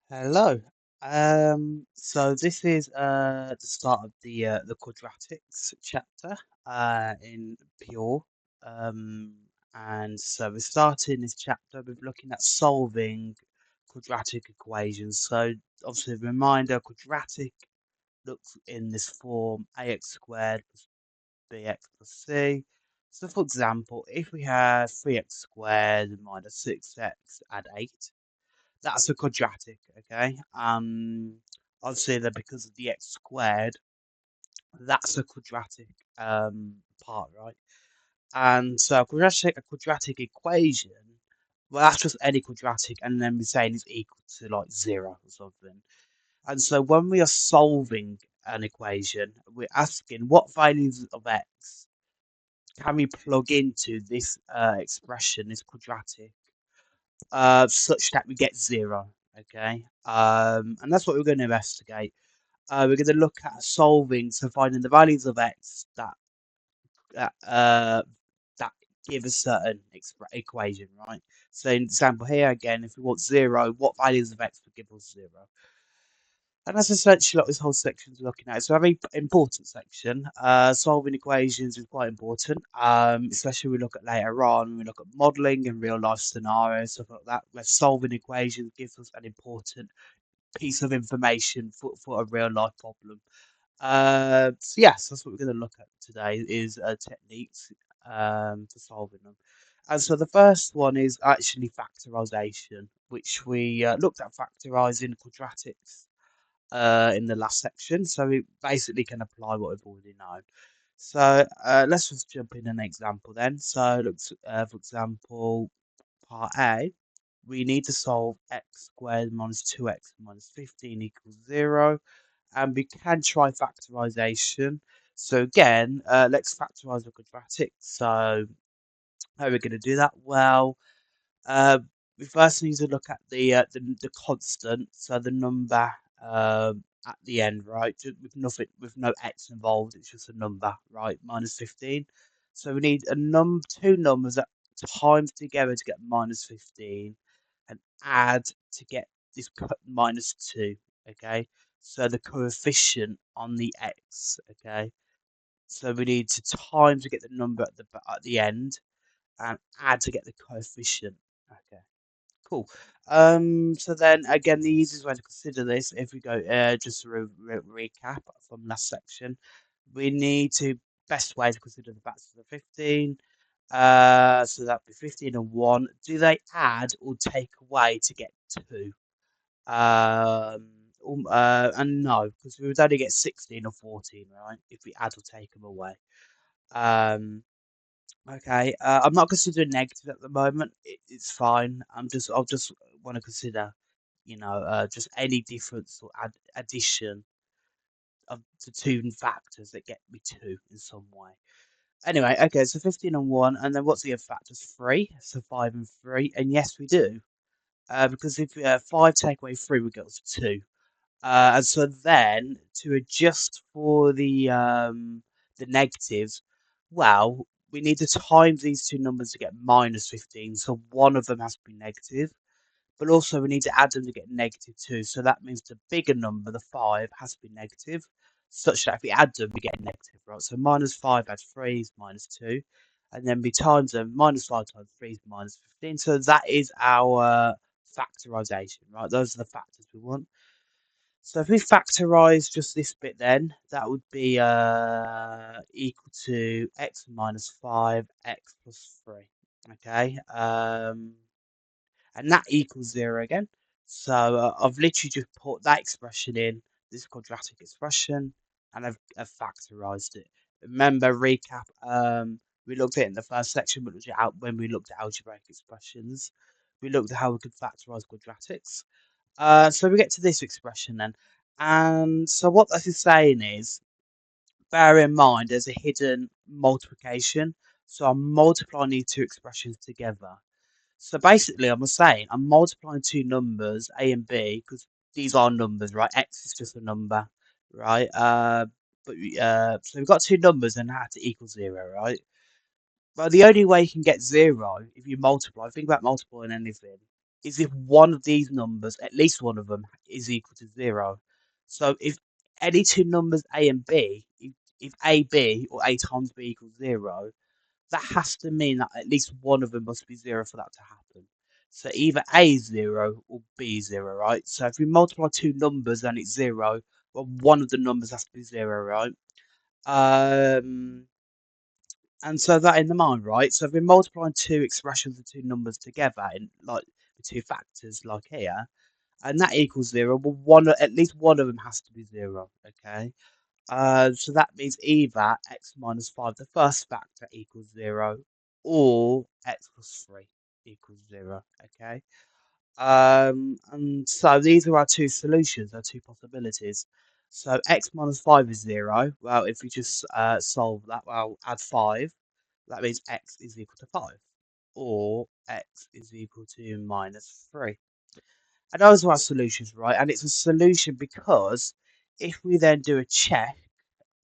Hello. So this is the start of the quadratics chapter in Pure. Um, and so we're starting this chapter with looking at solving quadratic equations. So obviously, a reminder, quadratic looks in this form: ax squared plus bx plus c. So for example, if we have 3x squared minus 6x add 8, that's a quadratic, okay? Obviously, then because of the x squared, that's a quadratic part, right? And so a quadratic equation, well, that's just any quadratic, and then we're saying it's equal to like 0 or something. And so when we are solving an equation, we're asking what values of x can we plug into this expression, this quadratic, such that we get 0. Okay, and that's what we're going to investigate. We're going to look at solving, so finding the values of x that uh, that give a certain equation, right? So in example here again, if we want 0, what values of x would give us 0? And that's essentially what this whole section is looking at. It's a very important section. Solving equations is quite important, especially when we look at later on. We look at modelling and real life scenarios, stuff like that, where solving equations gives us an important piece of information for a real life problem. So yes, that's what we're going to look at today is techniques for solving them. And so the first one is actually factorization, which we looked at factorizing quadratics in the last section. So we basically can apply what we've already known. So let's just jump in an example then. So looks for example, part A, we need to solve x squared minus 2x minus 15 equals 0. And we can try factorization. So again, let's factorize the quadratic. So how are we going to do that? Well, uh, we first need to look at the constant, so the number at the end, right? With nothing, with no x involved, it's just a number, right? Minus 15. So we need two numbers that times together to get minus 15, and add to get this minus 2. Okay, so the coefficient on the x. Okay, so we need to time to get the number at the end, and add to get the coefficient. Okay. Cool. So then again, the easiest way to consider this, if we go just to recap from last section, we need to best way to consider the factors of 15. So that'd be 15 and 1. Do they add or take away to get 2? And no, because we would only get 16 or 14, right? If we add or take them away. Um, Okay, I'm not considering negative at the moment. It's fine. I'll just want to consider, just any difference or addition of the two factors that get me two in some way. Anyway, okay, so 15 and 1, and then what's the other factors? 3, so 5 and 3, and yes, we do. Because if 5 take away 3, we get to 2. And so then to adjust for the negatives, well, we need to times these two numbers to get minus 15. So one of them has to be negative, but also we need to add them to get negative 2. So that means the bigger number, the 5, has to be negative, such that if we add them, we get negative, right? So minus 5 adds 3 is minus 2. And then we times them, minus 5 times 3 is minus 15. So that is our factorization, right? Those are the factors we want. So if we factorize just this bit then, that would be equal to x minus 5, x plus 3. Okay, and that equals 0 again. So I've literally just put that expression in, this quadratic expression, and I've factorized it. Remember, recap, we looked at it in the first section, but when we looked at algebraic expressions, we looked at how we could factorize quadratics. So we get to this expression then. And so what this is saying is, bear in mind there's a hidden multiplication. So I'm multiplying these two expressions together. So basically, I'm saying I'm multiplying two numbers, A and B, because these are numbers, right? X is just a number, right? So we've got two numbers and that had to equal 0, right? Well, the only way you can get 0 if you multiply, think about multiplying anything. is if one of these numbers, at least one of them, is equal to 0. So if any two numbers A and B, if AB or A times B equals 0, that has to mean that at least one of them must be 0 for that to happen. So either A is 0 or B is 0, right? So if we multiply two numbers and it's 0, well, one of the numbers has to be 0, right? And so that in the mind, right? So if we're multiplying two expressions of two numbers together in like the two factors, like here, and that equals 0, well, at least one of them has to be 0. Okay. So that means either x minus 5, the first factor, equals 0, or x plus 3 equals 0. Okay. And so these are our two solutions, our two possibilities. So x minus 5 is 0. Well, if we just solve that, well, add 5, that means x is equal to 5, or x is equal to minus 3. And those are our solutions, right? And it's a solution because if we then do a check,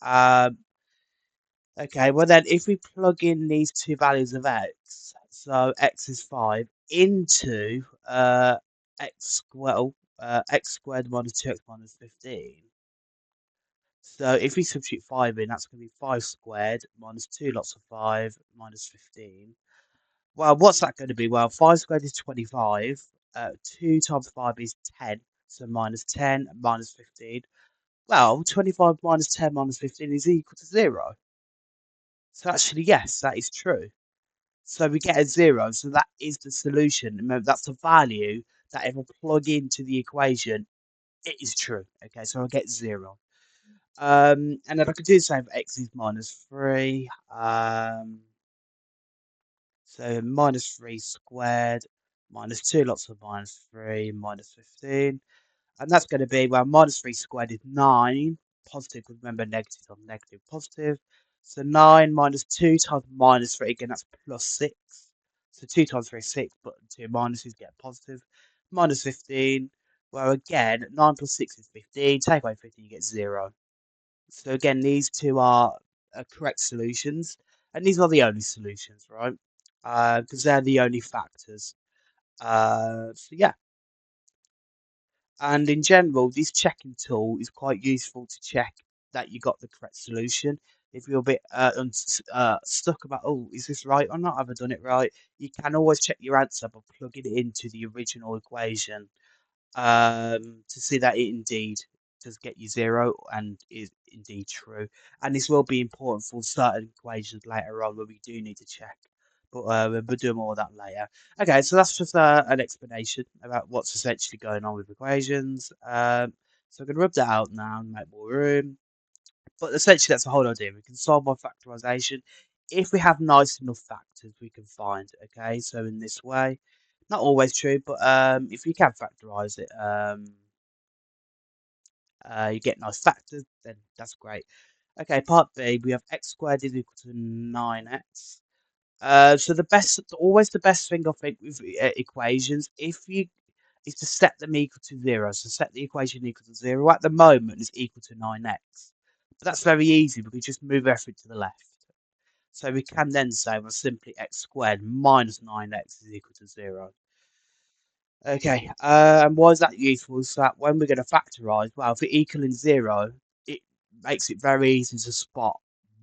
um, okay, well then if we plug in these two values of x, so x is 5, into x squared minus 2x minus 15. So if we substitute 5 in, that's going to be 5 squared minus 2 lots of 5 minus 15. Well, what's that going to be? Well, 5 squared is 25. 2 times 5 is 10. So minus 10 minus 15. Well, 25 minus 10 minus 15 is equal to 0. So actually, yes, that is true. So we get a 0. So that is the solution. Remember, that's the value that if I plug into the equation, it is true. Okay, so I get 0. And then I could do the same for x is minus 3. So minus 3 squared minus 2 lots of minus 3 minus 15. And that's going to be, well, minus 3 squared is 9. Positive, because remember, negative on negative, positive. So 9 minus 2 times minus 3, again, that's plus 6. So 2 times 3 is 6, but 2 minuses get positive. Minus 15. Well, again, 9 plus 6 is 15. Take away 15, you get 0. So again, these two are correct solutions. And these are the only solutions, right? Because they're the only factors. So yeah. And in general, this checking tool is quite useful to check that you got the correct solution. If you're a bit stuck about, oh, is this right or not? Have I done it right? You can always check your answer by plugging it into the original equation to see that it indeed does get you 0 and is indeed true. And this will be important for certain equations later on where we do need to check. But we'll do more of that later. Okay, so that's just an explanation about what's essentially going on with equations. So I'm going to rub that out now and make more room. But essentially, that's the whole idea. We can solve by factorization if we have nice enough factors we can find. Okay, so in this way, not always true, but if you can factorize it, you get nice factors, then that's great. Okay, part B, we have x squared is equal to 9x. So always the best thing I think with equations, if you is to set them equal to 0. So set the equation equal to 0. At the moment, it's equal to 9x. But that's very easy because we just move everything to the left. So we can then say, well, simply x squared minus 9x is equal to 0. Okay, and why is that useful? So that when we're going to factorise, well, if we're equaling 0, it makes it very easy to spot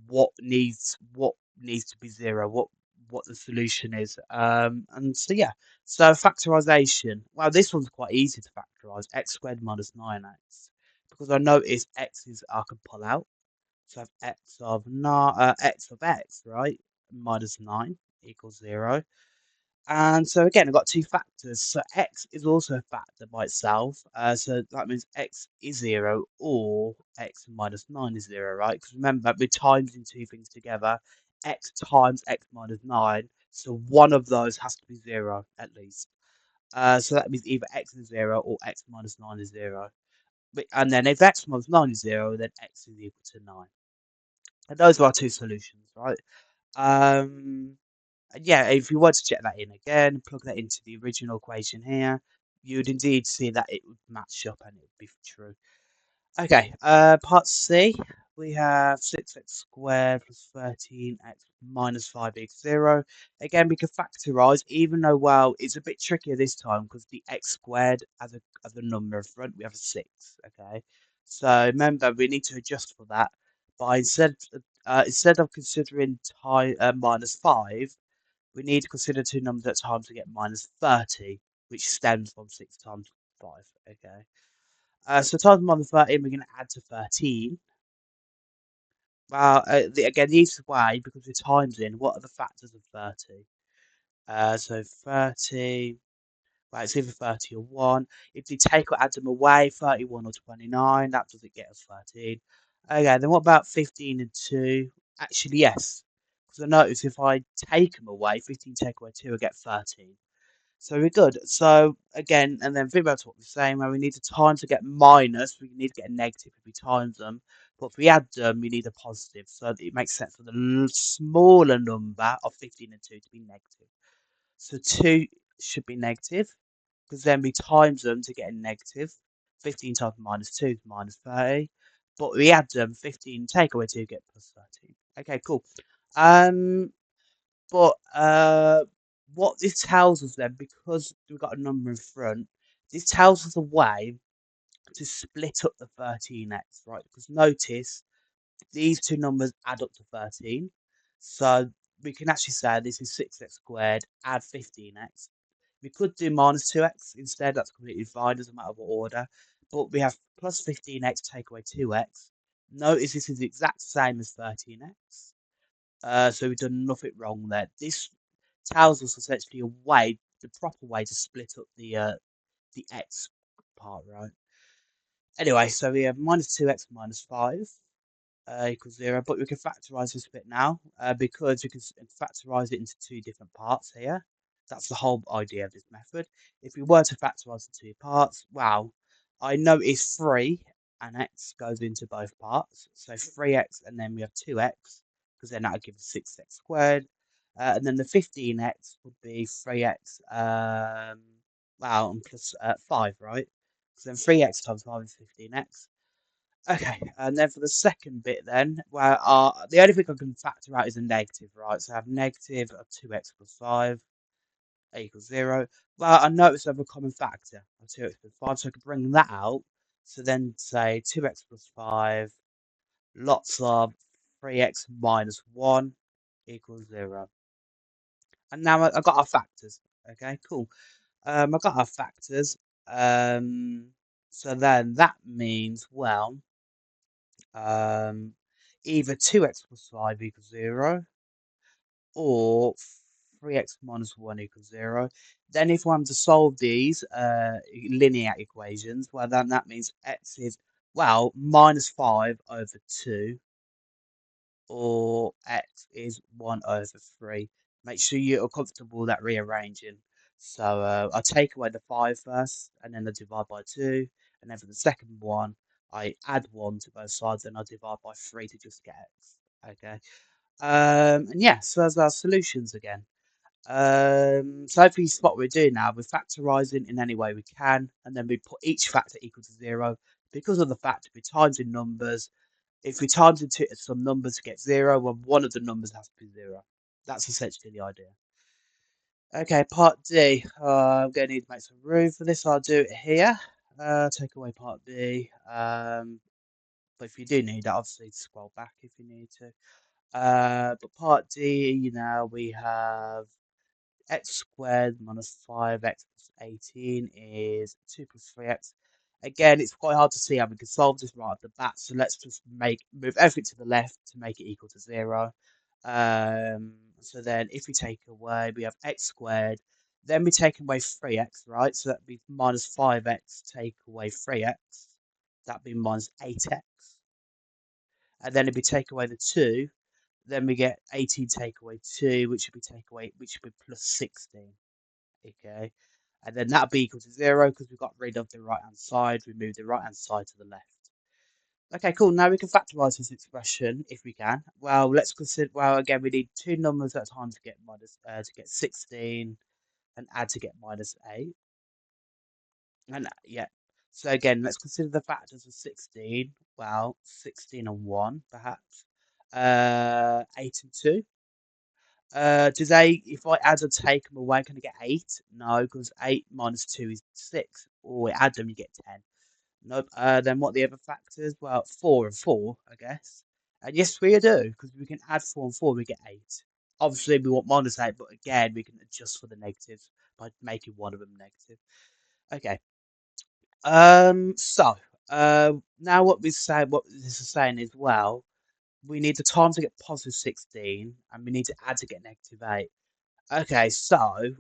what needs to be 0, what the solution is. And so yeah, so factorisation. Well, this one's quite easy to factorise. X squared minus 9x, because I notice x is I can pull out. So I have x of x, right, minus 9 equals 0. And so again, I've got two factors. So x is also a factor by itself. So that means x is 0 or x minus 9 is 0, right? Because remember, we're timesing two things together. X times x minus 9. So one of those has to be 0 at least. So that means either x is 0 or x minus 9 is 0. And then if x minus 9 is 0, then x is equal to 9. And those are our two solutions, right? Um, and yeah, if you were to check that in again, plug that into the original equation here, you would indeed see that it would match up and it would be true. Okay, part C, we have 6x squared plus 13x minus 5 equals 0. Again, we can factorise, even though, well, it's a bit trickier this time because the x squared as a number in front, we have a 6, okay? So remember, we need to adjust for that by instead of considering minus 5, we need to consider two numbers at times to get minus 30, which stems from 6 times 5, okay? So times minus 13, we're going to add to 13. Well, again, the easiest way, because we're times in, what are the factors of 30? So 30, well, it's either 30 or 1. If you take or add them away, 31 or 29, that doesn't get us 13. Okay, then what about 15 and 2? Actually, yes. Because I notice if I take them away, 15 take away 2, I get 13. So we're good. So again, and then think about what we're saying, where we need a time to get minus, we need to get a negative if we times them. But if we add them, we need a positive. So it makes sense for the smaller number of 15 and 2 to be negative. So 2 should be negative, because then we times them to get a negative. 15 times minus 2 is minus 30. But we add them, 15 take away 2 get plus 13. Okay, cool. But what this tells us then, because we've got a number in front, this tells us a way to split up the 13x, right? Because notice these two numbers add up to 13. So we can actually say this is 6x squared, add 15x. We could do minus 2x instead, that's completely fine, doesn't matter what order. But we have plus 15x take away 2x. Notice this is the exact same as 13x. So we've done nothing wrong there. This tells us essentially a way, the proper way to split up the x part, right? Anyway, so we have minus 2x minus 5 equals 0, but we can factorise this bit now because we can factorise it into two different parts here. That's the whole idea of this method. If we were to factorise the two parts, wow, I notice 3 and x goes into both parts. So 3x and then we have 2x, because then that would give us 6x squared. And then the 15x would be 3x, wow, and plus 5, right? So then 3x times 5 is 15x. Okay, and then for the second bit then, well, the only thing I can factor out is a negative, right? So I have negative of 2x plus 5 equals 0. Well, I notice I have a common factor of 2x plus 5, so I can bring that out. So then say 2x plus 5, lots of 3x minus 1 equals 0. And now I've got our factors. Okay, cool. I've got our factors. So then that means, well, either 2x plus 5 equals 0 or 3x minus 1 equals 0. Then if I'm to solve these linear equations, well, then that means x is, well, minus 5 over 2 or x is 1 over 3. Make sure you're comfortable with that rearranging. So I'll take away the 5 first, and then I divide by 2. And then for the second one, I add 1 to both sides, and I divide by 3 to just get x. Okay. And yeah, so there's our solutions again. So hopefully you spot what we're doing now. We're factorising in any way we can, and then we put each factor equal to 0. Because of the fact we times in numbers, if we times into some numbers to get 0, well, one of the numbers has to be 0. That's essentially the idea. Okay, part D. I'm going to need to make some room for this. I'll do it here. Take away part B. But if you do need that, obviously scroll back if you need to. But part D, we have x squared minus 5x plus 18 is 2 plus 3x. Again, it's quite hard to see how we can solve this right off the bat, so let's just move everything to the left to make it equal to 0. So then if we take away, we have x squared, then we take away 3x, right? So that'd be minus 5x take away 3x. That'd be minus 8x. And then if we take away the 2, then we get 18 take away 2, which would be plus 16. Okay, and then that'll be equal to 0 because we got rid of the right hand side. We moved the right hand side to the left. Okay, cool. Now we can factorize this expression if we can. Well, let's consider. Well, again, we need two numbers at a time to get 16 and add to get minus 8. And yeah, So again, let's consider the factors of 16. Well, 16 and 1, perhaps. 8 and 2. Do they, if I add or take them away, can I get 8? No, because 8 minus 2 is 6. Or we add them, you get 10. Nope. Then what are the other factors? Well, 4 and 4, I guess. And yes, we do, because we can add 4 and 4, we get 8. Obviously, we want minus 8, but again, we can adjust for the negatives by making one of them negative. Okay. So, now what this is saying is, well, we need the time to get positive 16, and we need to add to get negative 8. Okay, so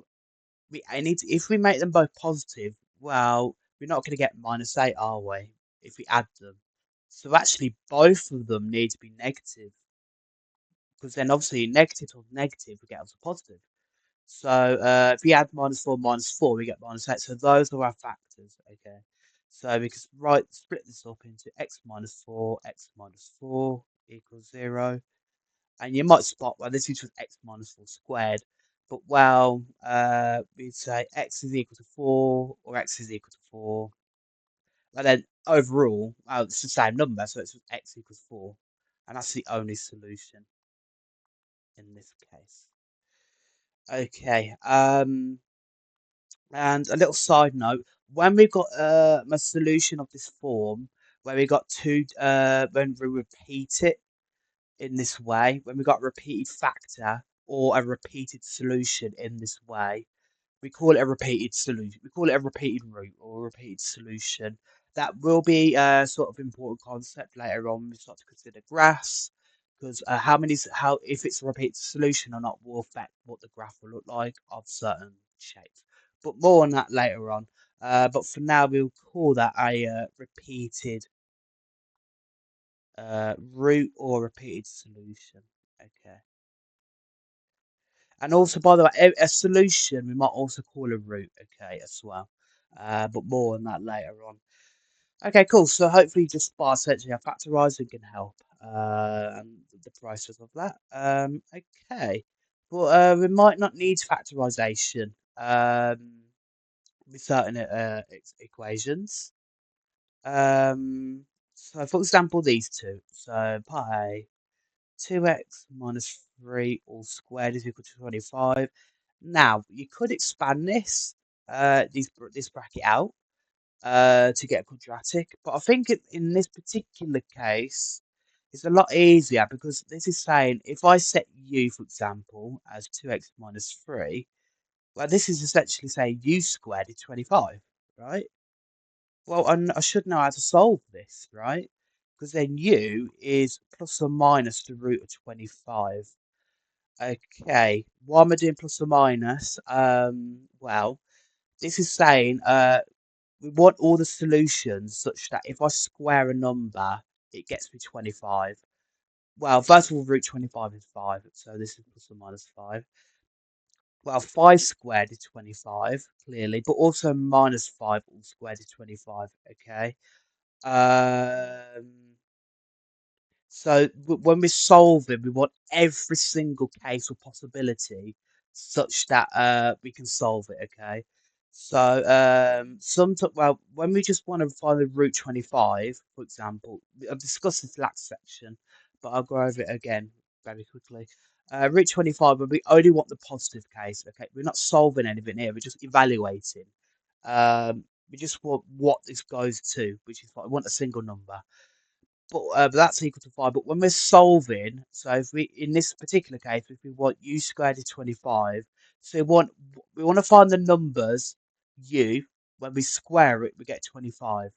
if we make them both positive, well, we're not going to get minus 8, are we? If we add them. So actually, both of them need to be negative, because then obviously negative times negative, we get us a positive. So if we add minus 4, we get minus 8. So those are our factors, okay? So we can split this up into x minus 4 equals 0. And you might spot, well, this is just x minus 4 squared. But, well, we'd say x is equal to 4 or x is equal to 4. But then overall, well, it's the same number, so it's just x equals 4. And that's the only solution in this case. Okay, and a little side note, when we've got a solution of this form, where we got when we repeat it in this way, when we got a repeated factor or a repeated solution in this way, we call it a repeated solution. We call it a repeated root or a repeated solution. That will be a sort of important concept later on when we start to consider graphs, because how if it's a repeated solution or not will affect what the graph will look like of certain shapes. But more on that later on. But for now, we'll call that a repeated root or repeated solution. Okay. And also, by the way, a solution we might also call a root, okay, as well. But more on that later on. Okay, cool. So hopefully just by essentially how factorising can help and the process of that. Okay. Well, we might not need factorisation with certain equations. Um, so for example, these two. So pi 2x minus 3 all squared is equal to 25. Now, you could expand this bracket out to get a quadratic, but I think in this particular case, it's a lot easier because this is saying if I set u, for example, as 2x minus 3, well, this is essentially saying u squared is 25, right? Well, I should know how to solve this, right? Because then u is plus or minus the root of 25. Okay, why am I doing plus or minus? Well, this is saying we want all the solutions such that if I square a number, it gets me 25. Well, first of all, root 25 is 5, so this is plus or minus 5. Well, 5 squared is 25, clearly, but also minus 5 all squared is 25, okay? Um, so when we're solving, we want every single case or possibility such that we can solve it. Okay. So well, when we just want to find the root 25, for example, I've discussed this last section, but I'll go over it again very quickly. Root 25, when we only want the positive case. Okay, we're not solving anything here. We're just evaluating. We just want what this goes to, which is fine. We want a single number. But that's equal to 5. But when we're solving, so if we in this particular case, if we want u squared is 25, so we want to find the numbers u. When we square it, we get 25.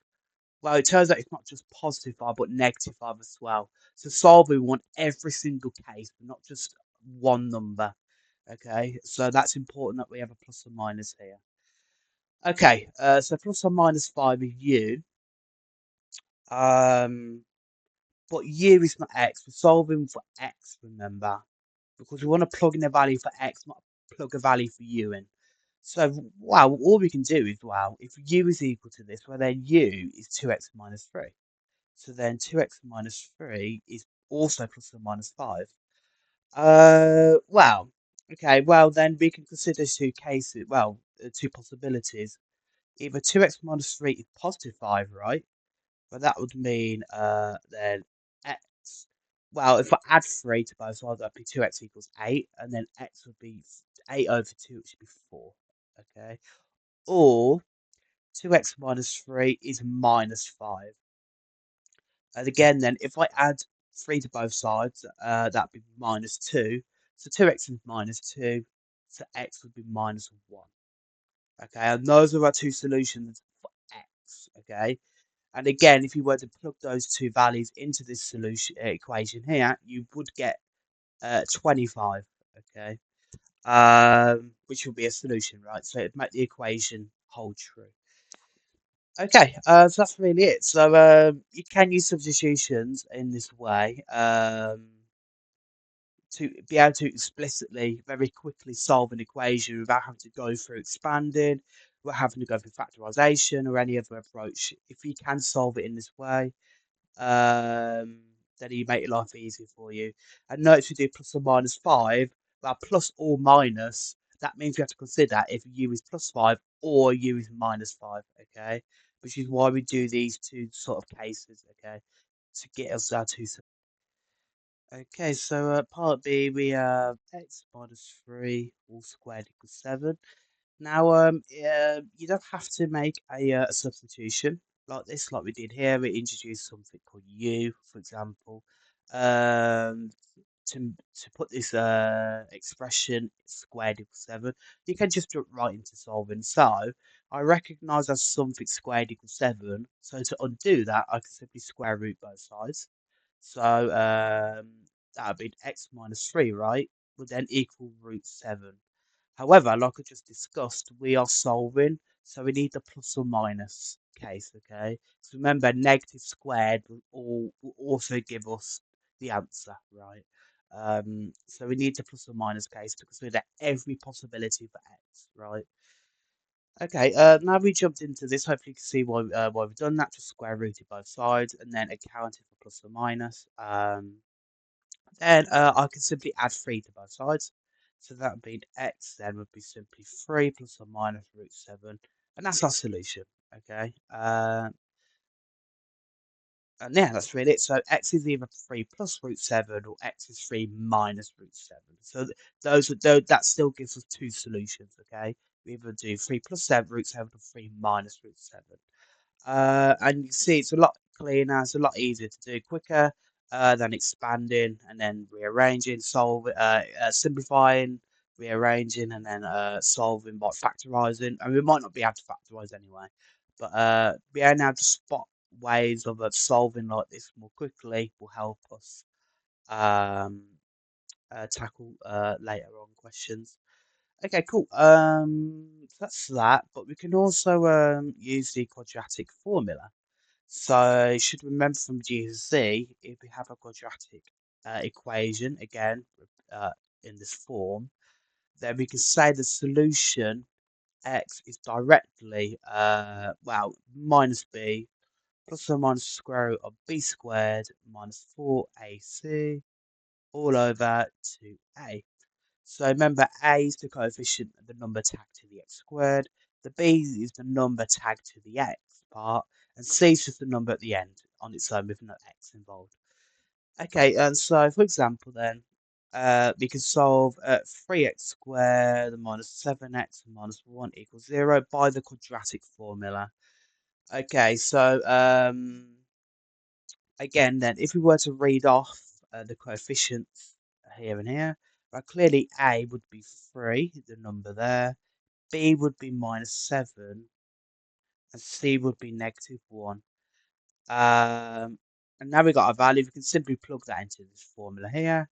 Well, it turns out it's not just positive 5, but negative 5 as well. So solving, we want every single case, not just one number. Okay, so that's important that we have a plus or minus here. Okay, so plus or minus 5 is u. Um, But u is not x. We're solving for x, remember, because we want to plug in a value for x, not plug a value for u in. So, well, all we can do is, well, if u is equal to this, well, then u is 2x minus 3. So then 2x minus 3 is also plus or minus 5. Well, okay, well, then we can consider two cases, well, two possibilities. either 2x minus 3 is positive 5, right? But that would mean then x. Well, if I add 3 to both sides, that'd be 2x equals 8, and then x would be 8 over 2, which would be 4. Okay. Or 2x minus 3 is minus 5. And again, then, if I add 3 to both sides, that'd be minus 2. So 2x is minus 2, so x would be minus 1. Okay, and those are our two solutions for x. Okay, and again, if you were to plug those two values into this solution equation here, you would get 25. Okay, which will be a solution, right? So it'd make the equation hold true. Okay, so that's really it. So you can use substitutions in this way to be able to explicitly, very quickly solve an equation without having to go through expanding, without having to go through factorization or any other approach. If you can solve it in this way, um, then you make your life easier for you. And note, if you do plus or minus 5, well, plus or minus, that means we have to consider if u is plus 5 or u is minus 5, okay? Which is why we do these two sort of cases, okay? To get us our two. Okay, so part B, we have x minus 3 all squared equals 7. Now, you don't have to make a substitution like this, like we did here. We introduced something called u, for example, um, to put this expression squared equals 7. You can just jump right into solving. So, I recognise as something squared equals 7. So, to undo that, I can simply square root both sides. So, that would be x minus 3, right? Would then equal root 7. However, like I just discussed, we are solving, so we need the plus or minus case, okay? So remember, negative squared will also give us the answer, right? So we need the plus or minus case to consider every possibility for x, right? Okay, now we jumped into this. Hopefully you can see why we've done that. Just square rooted both sides and then accounted for plus or minus. Then I can simply add 3 to both sides. So that would be x then would be simply 3 plus or minus root 7. And that's our solution. Okay. And yeah, that's really it. So x is either 3 plus root 7 or x is 3 minus root 7. So that still gives us two solutions. Okay. We either do 3 plus 7 root 7 or 3 minus root 7. And you can see it's a lot cleaner, it's a lot easier to do, quicker than expanding and then rearranging, simplifying, rearranging, and then solving by factorizing. And we might not be able to factorize anyway, but being able to spot ways of solving like this more quickly will help us um, tackle later on questions. Okay, cool. So that's that, but we can also use the quadratic formula. So you should remember from GCSE, if we have a quadratic equation, again, uh, in this form, then we can say the solution x is directly, well, minus b plus or minus the square root of b squared minus 4ac all over 2a. So remember, a is the coefficient of the number tagged to the x squared, the b is the number tagged to the x part, and c is just the number at the end on its own with no x involved. Okay, and so for example then, we can solve 3x squared minus 7x minus 1 equals 0 by the quadratic formula. Okay, so again then, if we were to read off the coefficients here and here, well, clearly A would be 3, the number there, B would be minus 7, and C would be negative 1. And now we've got our value, we can simply plug that into this formula here,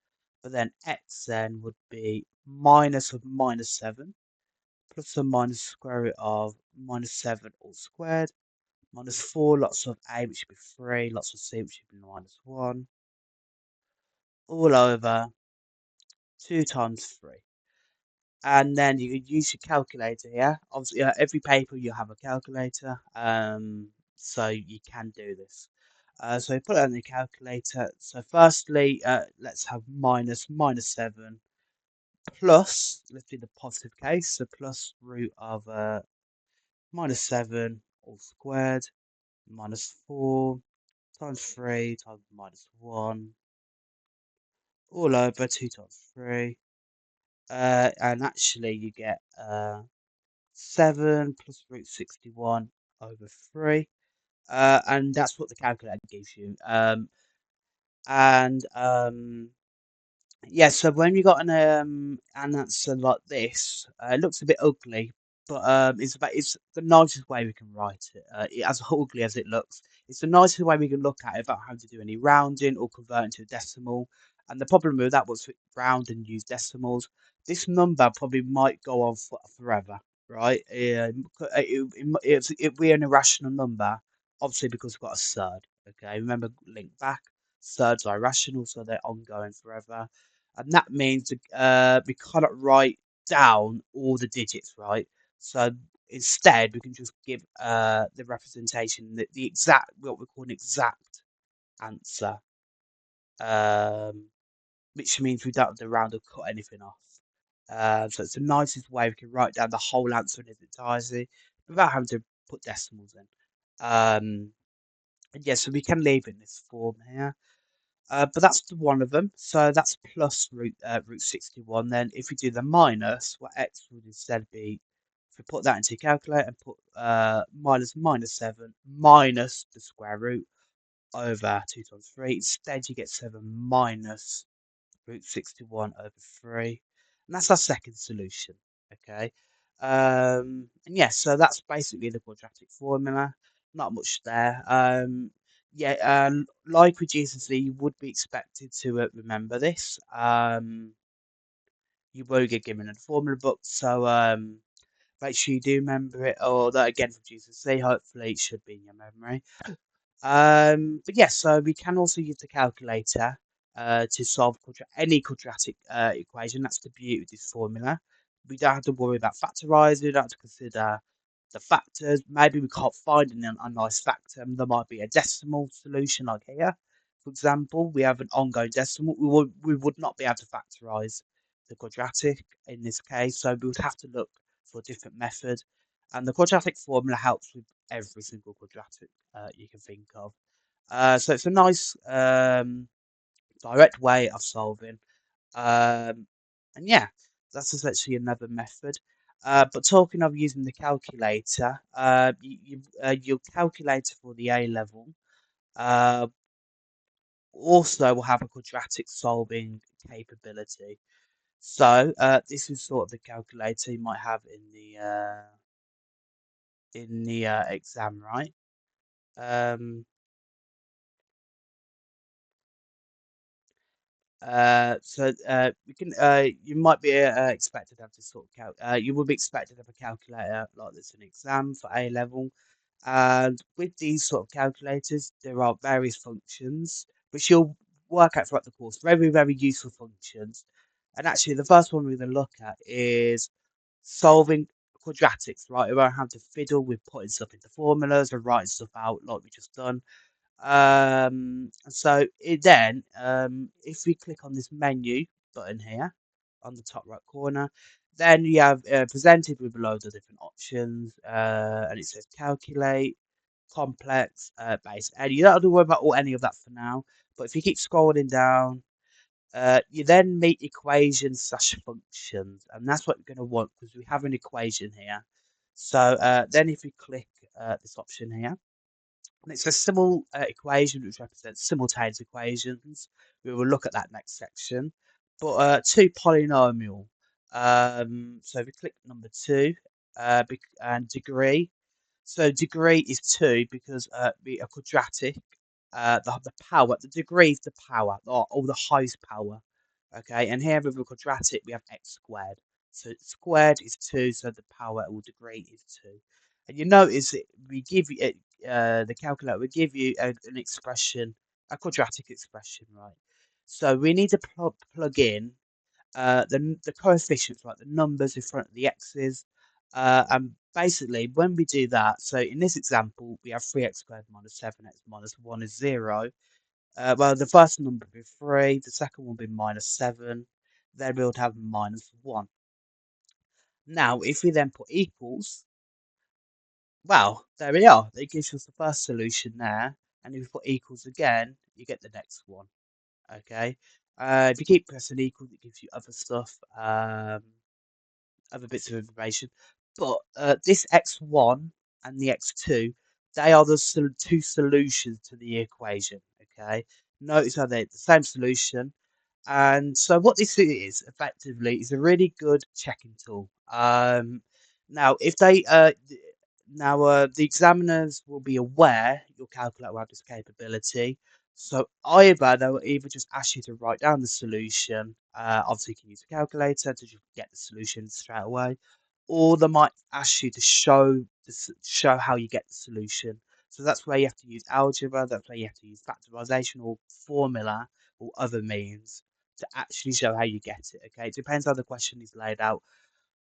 but then X then would be minus of minus 7, plus or minus square root of minus 7 all squared, minus 4, lots of A, which would be 3, lots of C, which would be minus 1, all over 2 times 3. And then you could use your calculator here. Obviously, every paper you have a calculator, so you can do this. So put it on the calculator. So firstly, let's have minus 7 plus, let's do the positive case, so plus root of -7 all squared, -4 times 3 times -1 all over 2 times 3. And actually you get 7 plus √61 over 3. And that's what the calculator gives you. And Yeah, so when you got an answer like this, it looks a bit ugly, but it's the nicest way we can write it. As ugly as it looks, it's the nicest way we can look at it without having to do any rounding or converting to a decimal. And the problem with that was round and use decimals. This number probably might go on forever, right? It'd be an irrational number, obviously because we've got a third. Okay, remember link back. Thirds are irrational, so they're ongoing forever, and that means we cannot write down all the digits, right? So instead, we can just give the representation, the exact, what we call an exact answer, um, which means we don't have to round or cut anything off. So it's the nicest way we can write down the whole answer in its entirety without having to put decimals in. And yeah, so we can leave it in this form here. But that's one of them. So that's plus root 61. Then if we do the minus, what x would instead be, if we put that into your calculator and put -7 minus the square root over 2 times 3, instead you get 7 minus √61 over 3. And that's our second solution. Okay. And yeah, so that's basically the quadratic formula. Not much there. Yeah, like with GCSE, you would be expected to remember this. You will get given a formula book, so make sure you do remember it. Or that again from GCSE, hopefully it should be in your memory. But yes, so we can also use the calculator to solve any quadratic equation. That's the beauty of this formula. We don't have to worry about factorising. We don't have to consider the factors. Maybe we can't find a nice factor. There might be a decimal solution, like here, for example. We have an ongoing decimal. We would not be able to factorise the quadratic in this case, so we would have to look for a different method. And the quadratic formula helps with every single quadratic you can think of. So it's a nice direct way of solving. Um, and yeah, that's essentially another method. But talking of using the calculator, your calculator for the A level uh, also will have a quadratic solving capability. So this is sort of the calculator you might have in the exam, right? Um, we can you might be expected to have to sort of you will be expected to have a calculator like this in exam for A level, and with these sort of calculators, there are various functions which you'll work out throughout the course. Very, very useful functions. And actually, the first one we're going to look at is solving quadratics, right? We won't have to fiddle with putting stuff into formulas or writing stuff out like we just done. If we click on this menu button here on the top right corner, then you have presented with loads of different options, and it says calculate, complex, base. And you don't have to worry about any of that for now. But if you keep scrolling down, you then meet equations slash functions, and that's what you're going to want because we have an equation here. So then if we click this option here, and it's a simul equation which represents simultaneous equations. We will look at that next section. But two polynomial. So if we click number 2, and degree. So degree is 2 because be a quadratic. The power, the degree is the power, or the highest power. Okay, and here with a quadratic we have x squared. So squared is 2, so the power or degree is 2. And you notice we give you the calculator will give you an expression, a quadratic expression, right? So we need to plug in the coefficients, right, the numbers in front of the x's, and basically when we do that, so in this example we have 3x squared minus 7x minus 1 is 0. Well, the first number will be 3, the second one will be minus 7, then we would have minus 1. Now, if we then put equals, Well, there we are. It gives us the first solution there, and if you put equals again, you get the next one. Okay. If you keep pressing equals, it gives you other stuff. Other bits of information. But this x1 and the x2, they are the two solutions to the equation. Okay, notice how they're the same solution. And so what this is effectively is a really good checking tool. Now if they the examiners will be aware your calculator will have this capability. So either they will either just ask you to write down the solution. Obviously, you can use a calculator to just get the solution straight away, or they might ask you to show how you get the solution. So that's where you have to use algebra. That's where you have to use factorization or formula or other means to actually show how you get it. Okay, it depends how the question is laid out.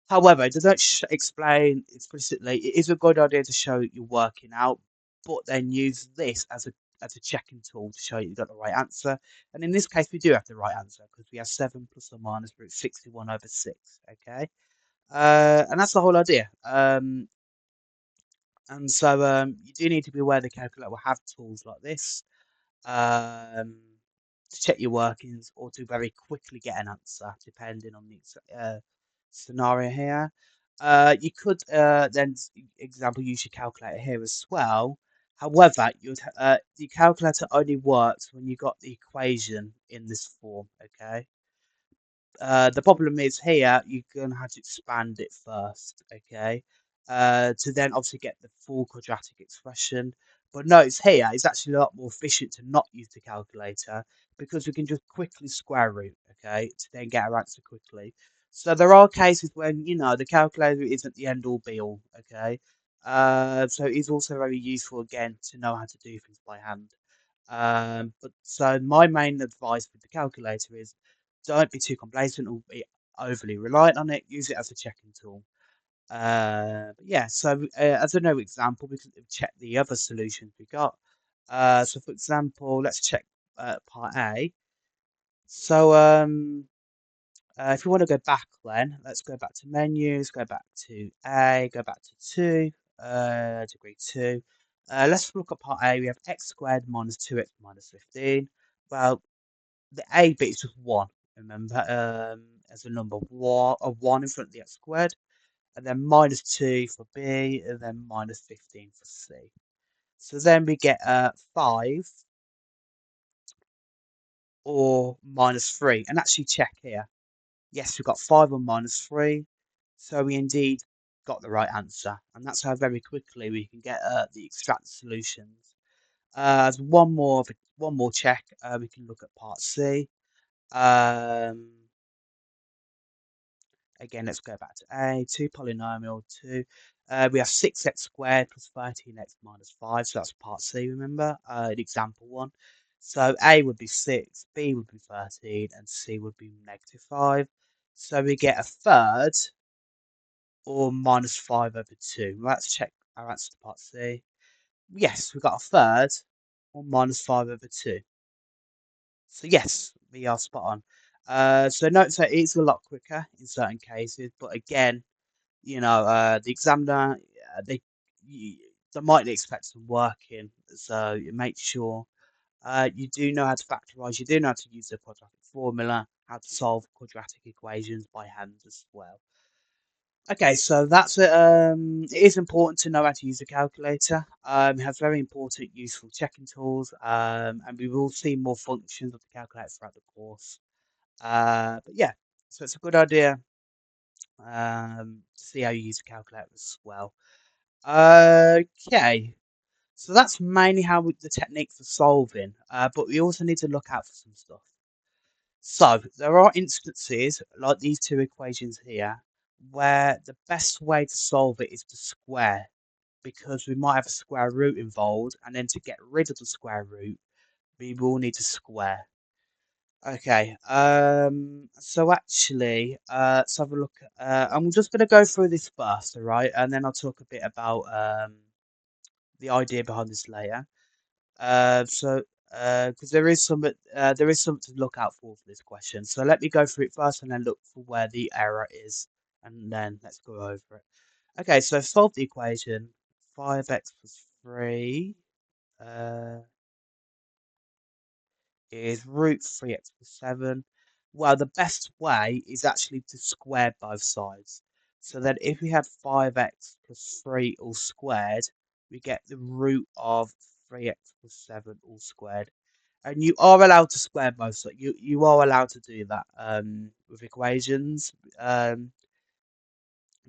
However, they don't explain explicitly. It is a good idea to show you're working out, but then use this as a checking tool to show you got the right answer. And in this case, we do have the right answer because we have 7 plus or minus root 61 over 6. Okay, and that's the whole idea. And so you do need to be aware the calculator will have tools like this um, to check your workings or to very quickly get an answer, depending on the scenario here. You could then, example, use your calculator here as well. However, the calculator only works when you got the equation in this form. Okay. The problem is here, you're going to have to expand it first, okay? To then obviously get the full quadratic expression. But notice here, it's actually a lot more efficient to not use the calculator because we can just quickly square root, okay, to then get our answer quickly. So there are cases when, the calculator isn't the end all be all, okay? So it's also very useful again to know how to do things by hand. But so my main advice with the calculator is don't be too complacent or be overly reliant on it. Use it as a checking tool. But yeah, so as another example, we can check the other solutions we got. So for example, let's check part A. So if you want to go back then, let's go back to menus, go back to A, go back to 2, degree 2. Let's look at part A. We have x squared minus 2x minus 15. Well, the A bit is just 1, remember, as a number 1, a 1 in front of the x squared, and then minus 2 for B, and then minus 15 for C. So then we get 5 or minus 3, and actually check here. Yes, we've got 5 or minus 3, so we indeed got the right answer, and that's how very quickly we can get the extract solutions. As one more check, we can look at part C. Um, Again, let's go back to A, 2 polynomial, 2. We have 6x squared plus 13x minus 5, so that's part C, remember? Example 1. So A would be 6, B would be 13, and C would be negative 5. So we get a third or minus 5 over 2. Let's check our answer to part C. Yes, we got a third or minus 5 over 2. So yes, we are spot on. So note that it's a lot quicker in certain cases, but again, the examiner, they they might expect some work in, so you make sure you do know how to factorize, you do know how to use the quadratic formula, how to solve quadratic equations by hand as well. Okay, so that's it. It is important to know how to use a calculator. It has very important, useful checking tools, and we will see more functions of the calculator throughout the course. But yeah, so it's a good idea to see how you use a calculator as well. Okay, so that's mainly the technique for solving, but we also need to look out for some stuff. So there are instances like these two equations here where the best way to solve it is to square because we might have a square root involved, and then to get rid of the square root, we will need to square. Okay, so actually, let's have a look. I'm just going to go through this first, all right, and then I'll talk a bit about the idea behind this later. So because there is something to look out for this question. So let me go through it first, and then look for where the error is, and then let's go over it. Okay, so solve the equation 5x plus 3 is root 3x plus 7. Well, the best way is actually to square both sides. So then if we had 5x plus 3 all squared, we get the root of 3x plus 7 all squared. And you are allowed to square both sides. You are allowed to do that with equations.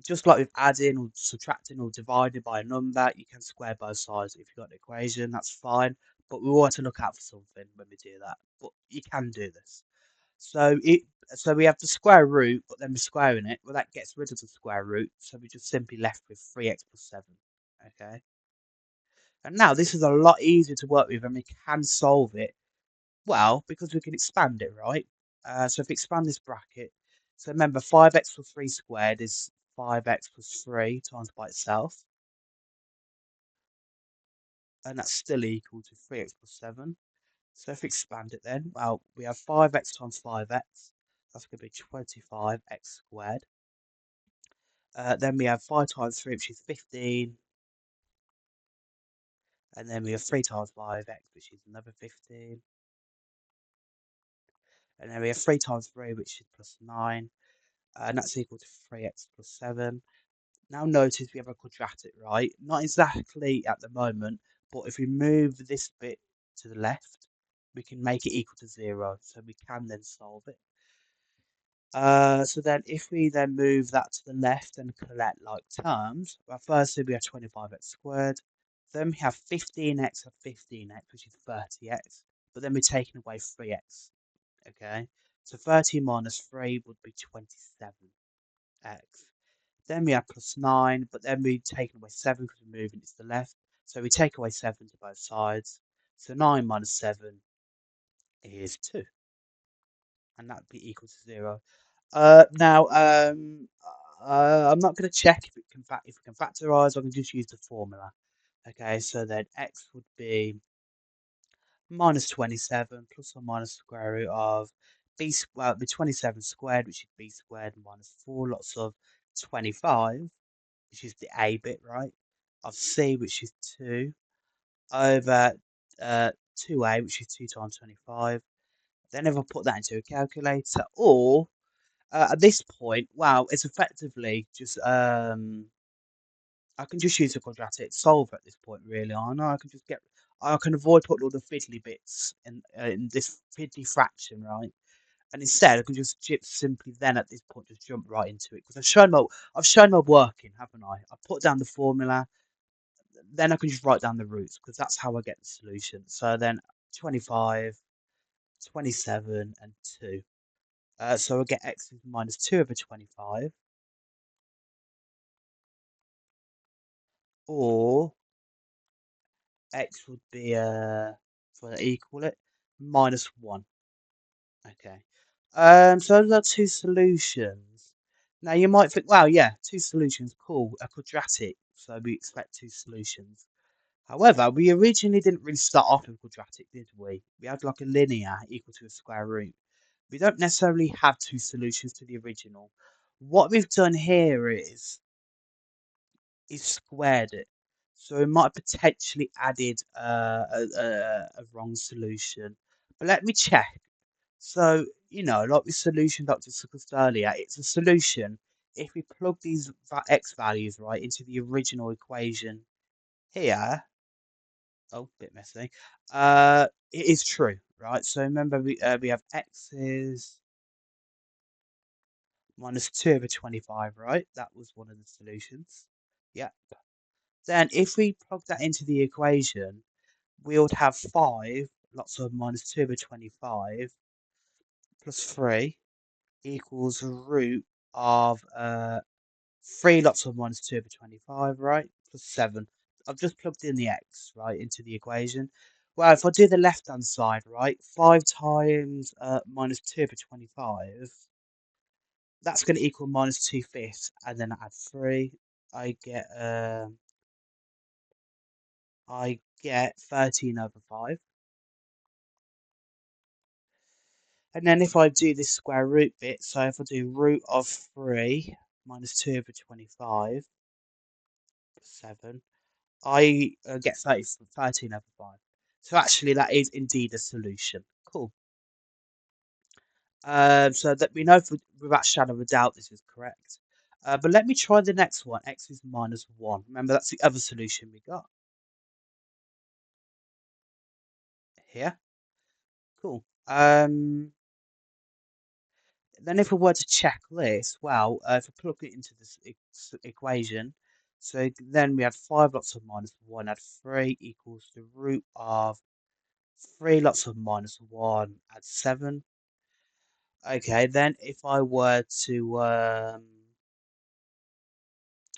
Just like with adding or subtracting or dividing by a number, you can square both sides. If you've got an equation, that's fine. But we want to look out for something when we do that. But you can do this. So we have the square root, but then we're squaring it. Well, that gets rid of the square root. So we're just simply left with 3x plus 7. Okay. And now this is a lot easier to work with and we can solve it. Well, because we can expand it, right? So if we expand this bracket, so remember 5x plus 3 squared is 5x plus 3 times by itself. And that's still equal to 3x plus 7. So if we expand it then, well, we have 5x times 5x. That's going to be 25x squared. Then we have 5 times 3, which is 15. And then we have 3 times 5x, which is another 15. And then we have 3 times 3, which is plus 9. And that's equal to 3x plus 7. Now notice we have a quadratic, right? Not exactly at the moment, but if we move this bit to the left, we can make it equal to 0. So we can then solve it. So then if we then move that to the left and collect like terms, well, firstly we have 25x squared, then we have 15x of 15x, which is 30x, but then we're taking away 3x, okay? So 30 minus 3 would be 27x. Then we have plus 9, but then we're taking away 7 because we're moving it to the left, so we take away 7 to both sides. So 9 minus 7 is 2, and that would be equal to 0. Now, I'm not going to check if it can factorize. I can just use the formula. Okay, so then x would be minus 27 plus or minus square root of well, it'd be 27 squared, which is b squared minus 4 lots of 25, which is the a bit, right? Of c, which is 2 over 2a, which is 2 times 25. Then if I put that into a calculator, or at this point, wow, it's effectively just I can just use a quadratic solver at this point. Really, I know I can avoid putting all the fiddly bits in this fiddly fraction, right? And instead, I can just simply then at this point just jump right into it because I've shown my working, haven't I? I put down the formula, then I can just write down the roots because that's how I get the solution. So then 25, 27, and 2. So I get x is minus 2 over 25, or x would be, for equal it, minus 1. Okay. So those are two solutions. Now you might think, well, yeah, two solutions, cool, a quadratic. So we expect two solutions. However, we originally didn't really start off with quadratic, did we? We had like a linear equal to a square root. We don't necessarily have two solutions to the original. What we've done here is squared it. So we might have potentially added a wrong solution. But let me check. So, like the solution Dr. discussed earlier, it's a solution if we plug these x values right into the original equation here. Oh, bit messy. It is true, right? So remember we have x is minus 2 over 25, right? That was one of the solutions. Yeah. Then if we plug that into the equation, we would have 5 lots of minus 2 over 25 plus 3 equals root of 3 lots of minus 2 over 25, right? Plus 7. I've just plugged in the x, right, into the equation. Well, if I do the left-hand side, right, 5 times minus 2 over 25, that's going to equal minus 2/5, and then I add 3. I get I get 13 over 5. And then if I do this square root bit, so if I do root of 3 minus 2 over 25, 7, I get 13 over 5. So actually, that is indeed a solution. Cool. So that we know without shadow of a doubt this is correct. But let me try the next one. X is minus 1. Remember, that's the other solution we got here. Cool. Then if we were to check this, well, if I plug it into this equation, so then we had 5 lots of minus 1, add 3 equals the root of 3 lots of minus 1, add 7. Okay, then if I were to,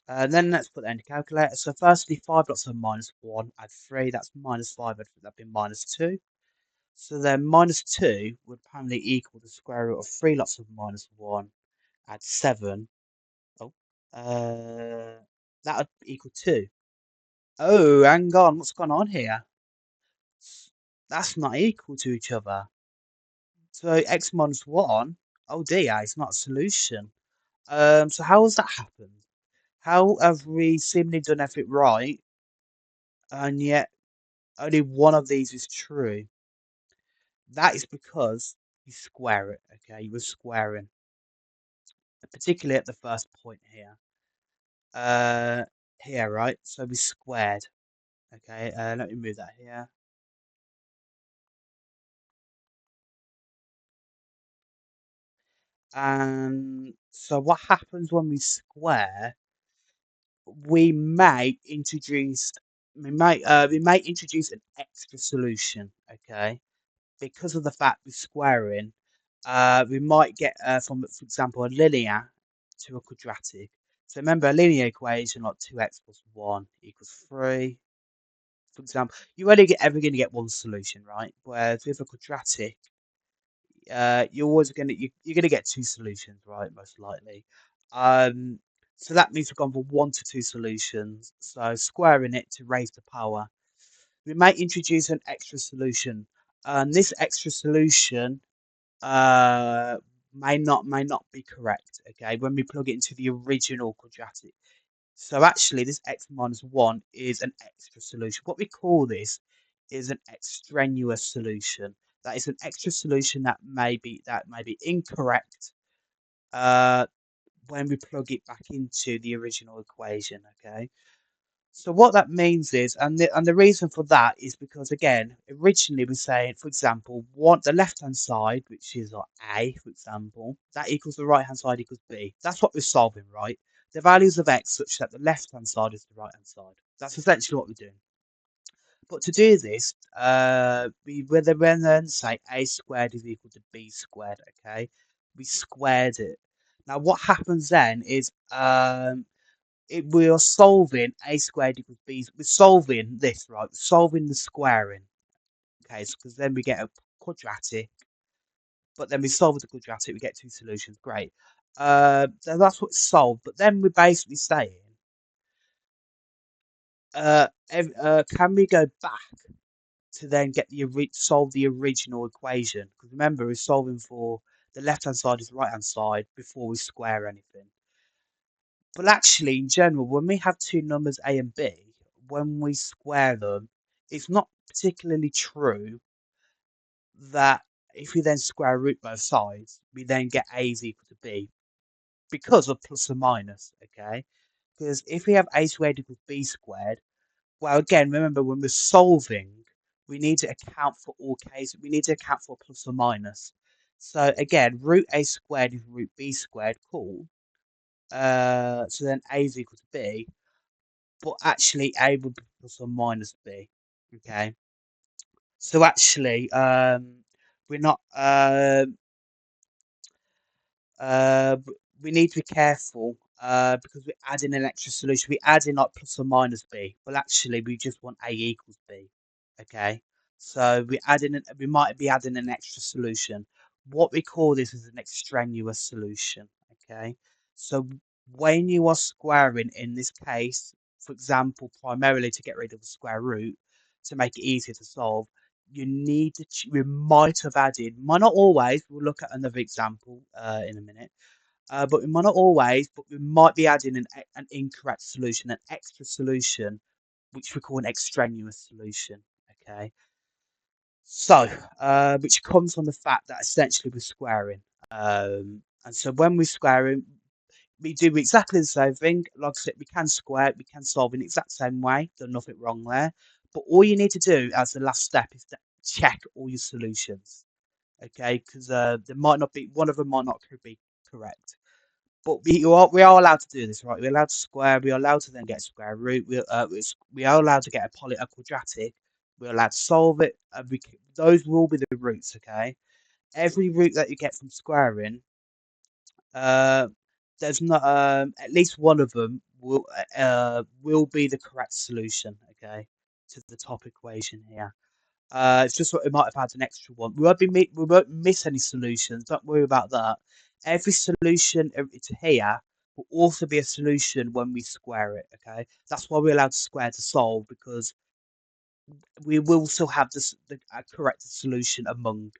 then let's put that in the calculator. So firstly, 5 lots of minus 1, add 3, that's minus 5, that'd be minus 2. So then minus 2 would apparently equal the square root of 3 lots of minus 1, add 7. Oh, that would equal 2. Oh, hang on, what's going on here? That's not equal to each other. So x minus 1, oh dear, it's not a solution. So how has that happened? How have we seemingly done everything right, and yet only one of these is true? That is because you square it, okay? You were squaring, particularly at the first point here. Here, right? So we squared, okay? Let me move that here. And so what happens when we square? We may introduce we may introduce an extra solution, okay? Because of the fact we're squaring, we might get from, for example, a linear to a quadratic. So remember, a linear equation like 2x plus 1 equals 3. For example, you're only ever going to get one solution, right? Whereas with a quadratic, you're always you're going to get two solutions, right? Most likely. Um, so that means we've gone from 1 to 2 solutions. So squaring it to raise the power. We may introduce an extra solution. And this extra solution uh, may not be correct. Okay, when we plug it into the original quadratic. So actually, this x minus 1 is an extra solution. What we call this is an extraneous solution. That is an extra solution that may be incorrect uh, when we plug it back into the original equation. Okay. So what that means is, and the reason for that is because again, originally we're saying, for example, the left hand side, which is like A, for example, that equals the right hand side equals B. That's what we're solving, right? The values of x such that the left hand side is the right hand side. That's essentially what we're doing. But to do this, we then say a squared is equal to b squared. Okay, we squared it. Now what happens then is we are solving a squared equals b. We're solving this, right? We're solving the squaring. Okay, because then we get a quadratic, but then we solve the quadratic, we get two solutions. Great. So that's what's solved. But then we're basically saying, can we go back to then get solve the original equation? Because remember, we're solving for the left hand side is the right hand side before we square anything. But actually, in general, when we have two numbers a and b, when we square them, it's not particularly true that if we then square root both sides, we then get a is equal to b because of plus or minus, okay? Because if we have a squared equals b squared, well, again, remember when we're solving, we need to account for all cases. We need to account for plus or minus. So again, root a squared is root b squared, cool. So then a is equal to b, but actually a would be plus or minus b. Okay. So actually, we're not. Uh, we need to be careful because we're adding an extra solution. We add in like plus or minus b, but actually we just want a equals b. Okay. So we might be adding an extra solution. What we call this is an extraneous solution. Okay. So when you are squaring in this case, for example, primarily to get rid of the square root to make it easier to solve, you need to. We might have added, might not always. We'll look at another example in a minute. But we might not always, but we might be adding an incorrect solution, an extra solution which we call an extraneous solution. Okay, so which comes from the fact that essentially we're squaring. And so when we're squaring, we do exactly the same thing. Like I said, we can square it, we can solve in the exact same way. Done nothing wrong there. But all you need to do as the last step is to check all your solutions. Okay, because there might not be one of them might not be correct. But we are allowed to do this, right? We're allowed to square. We're allowed to then get a square root. We are allowed to get a quadratic. We're allowed to solve it. Those will be the roots. Okay, every root that you get from squaring, uh, there's not at least one of them will be the correct solution. Okay, to the top equation here. It's just that we might have had an extra one. We won't miss any solutions. Don't worry about that. Every solution to here will also be a solution when we square it. Okay, that's why we're allowed to square to solve, because we will still have the correct solution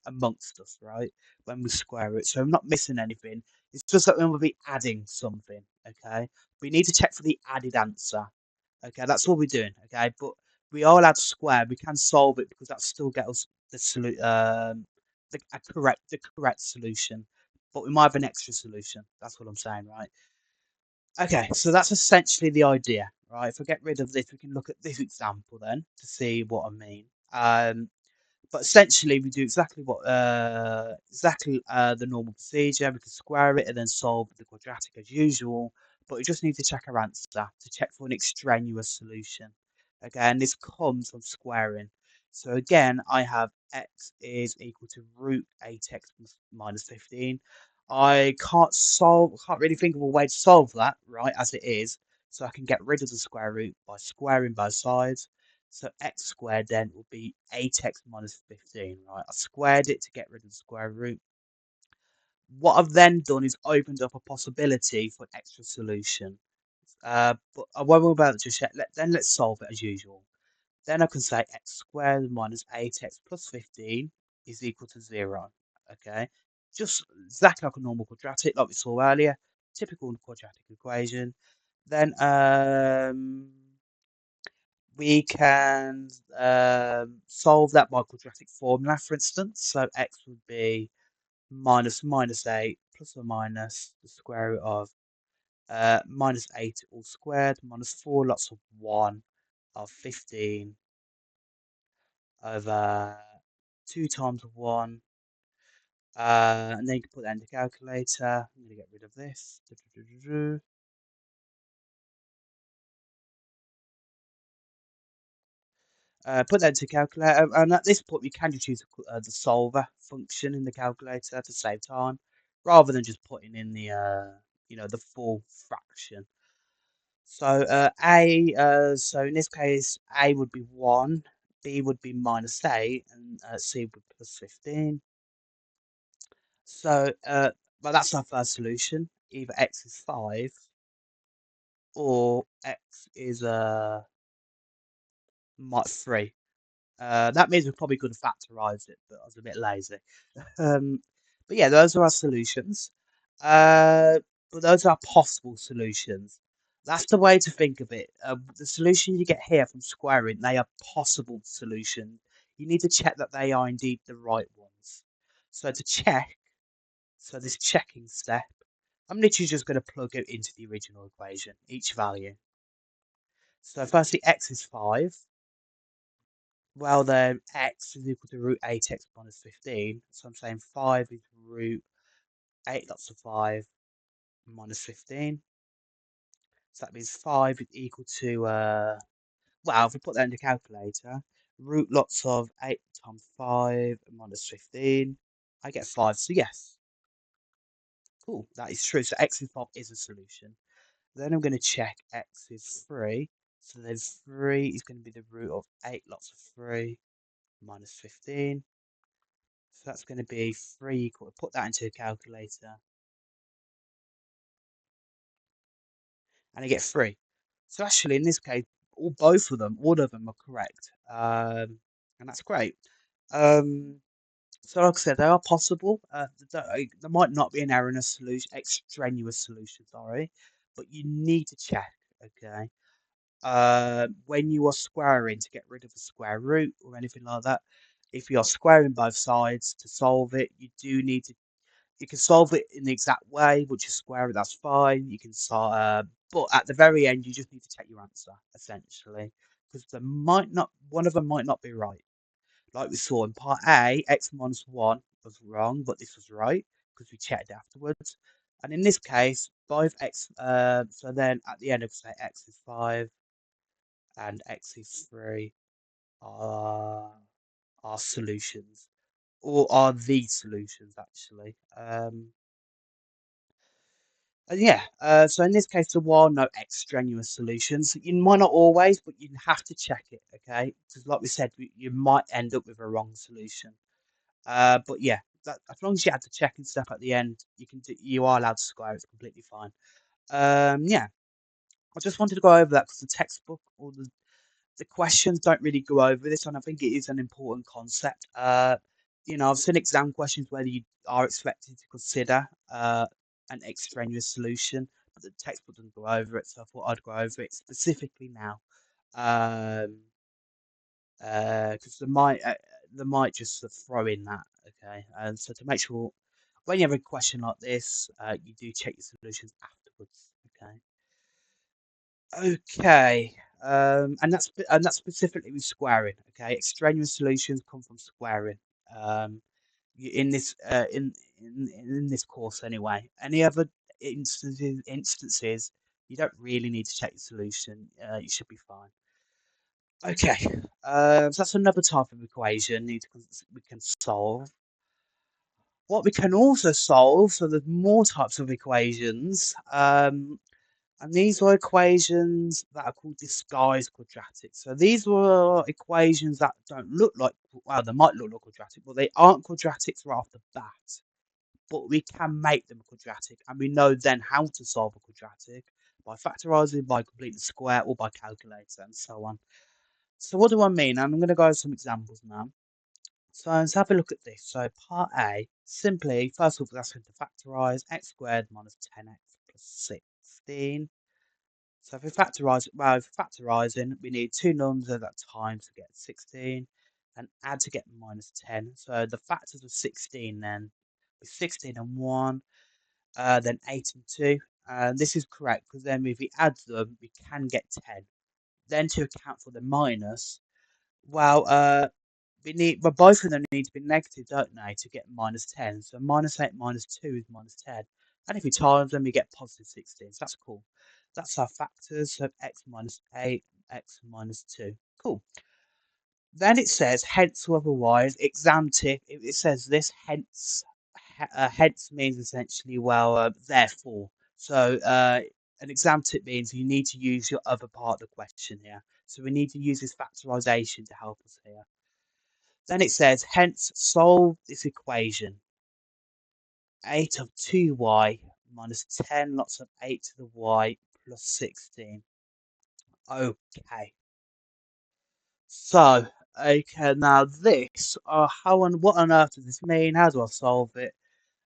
amongst us, right? When we square it, so I'm not missing anything. It's just that we will be adding something. Okay, we need to check for the added answer. Okay, that's all we're doing. Okay, but we are allowed to square. We can solve it because that still get us the correct solution. But we might have an extra solution. That's what I'm saying, right? Okay, so that's essentially the idea, right? If I get rid of this, we can look at this example then to see what I mean. But essentially, we do exactly the normal procedure. We can square it and then solve the quadratic as usual. But we just need to check our answer to check for an extraneous solution. Again, this comes from squaring. So again, I have x is equal to root 8x minus 15. I can't really think of a way to solve that, right, as it is. So I can get rid of the square root by squaring both sides. So x squared then will be 8x minus 15, right? I squared it to get rid of the square root. What I've then done is opened up a possibility for an extra solution. But I won't worry about it just yet. Then let's solve it as usual. Then I can say x squared minus 8x plus 15 is equal to 0. Okay, just exactly like a normal quadratic, like we saw earlier. Typical quadratic equation. Then we can solve that by quadratic formula, for instance. So x would be minus 8 plus or minus the square root of minus 8 all squared minus 4 lots of 1 of 15 over 2 times 1. And then you can put that in the calculator. I'm going to get rid of this. Put that into calculator, and at this point we can just use the solver function in the calculator to save time, rather than just putting in the the full fraction. So so in this case a would be 1, b would be minus 8, and c would be plus 15. So well, that's our first solution. Either x is 5 or x is 3. That means we probably could have factorized it, but I was a bit lazy. Um, but yeah, those are our solutions. Uh, but those are possible solutions. That's the way to think of it. The solutions you get here from squaring, they are possible solutions. You need to check that they are indeed the right ones. So to check, so this checking step, I'm literally just going to plug it into the original equation, each value. So firstly, x is 5. Well, then x is equal to root 8x minus 15. So I'm saying 5 is root 8 lots of 5 minus 15. So that means 5 is equal to, well, if we put that in the calculator, root lots of 8 times 5 minus 15, I get 5. So yes, cool, that is true. So x is 5 is a solution. Then I'm going to check x is 3. So then 3 is going to be the root of 8 lots of 3 minus 15. So that's going to be 3 equal. Put that into a calculator, and I get 3. So actually, in this case, all of them are correct, and that's great. Um, so like I said, they are possible. There might not be an error in a solution, extraneous solution, sorry, but you need to check. Okay. when you are squaring to get rid of a square root or anything like that, if you are squaring both sides to solve it, you do need to. You can solve it in the exact way, which is square it. That's fine. You can solve, but at the very end, you just need to check your answer essentially, because there might not one of them might not be right. Like we saw in part A, x minus 1 was wrong, but this was right because we checked afterwards. And in this case, both x, so then at the end, if we say x is 5 and x is 3 are, are solutions, or are the solutions actually. And yeah, so in this case, there are no extraneous solutions. You might not always, but you have to check it, okay? Because like we said, you might end up with a wrong solution. But yeah, as long as you add the checking step at the end, you are allowed to square. It's completely fine. Yeah, I just wanted to go over that because the textbook or the questions don't really go over this, and I think it is an important concept. I've seen exam questions where you are expected to consider an extraneous solution, but the textbook doesn't go over it, so I thought I'd go over it specifically now. Um, because they might just sort of throw in that, okay? And so to make sure when you have a question like this, you do check your solutions afterwards, okay? Okay, and that's specifically with squaring, okay? Extraneous solutions come from squaring. Um, in this in this course anyway. Any other instances, you don't really need to check your solution. You should be fine. Okay, so that's another type of equation we can solve. What we can also solve, so there's more types of equations, and these are equations that are called disguised quadratics. So these were equations that don't look like, well, they might look like quadratic, but they aren't quadratics right off the bat. But we can make them quadratic, and we know then how to solve a quadratic by factorising, by completing the square, or by calculator, and so on. So what do I mean? I'm going to go over some examples now. So let's have a look at this. So part A, simply, first of all, we're asking to factorise x squared minus 10x plus 16. So if we factorise, well, if we're factorising, we need two numbers at that time to get 16 and add to get minus 10. So the factors of 16 then is 16 and 1, then 8 and 2. This is correct because then if we add them, we can get 10. Then to account for the minus, well, but both of them need to be negative, don't they, to get minus 10. So minus 8 minus 2 is minus 10. And if we times them, we get positive 16. So that's cool. That's our factors. So x minus 8, x minus 2. Cool. Then it says hence or otherwise. Exam tip. It says this hence. Hence means essentially, well, therefore. So an exam tip means you need to use your other part of the question here. So we need to use this factorization to help us here. Then it says, hence solve this equation. 8 of 2y minus 10 lots of 8 to the y plus 16. Okay. So, okay, now this, what on earth does this mean? How do I solve it?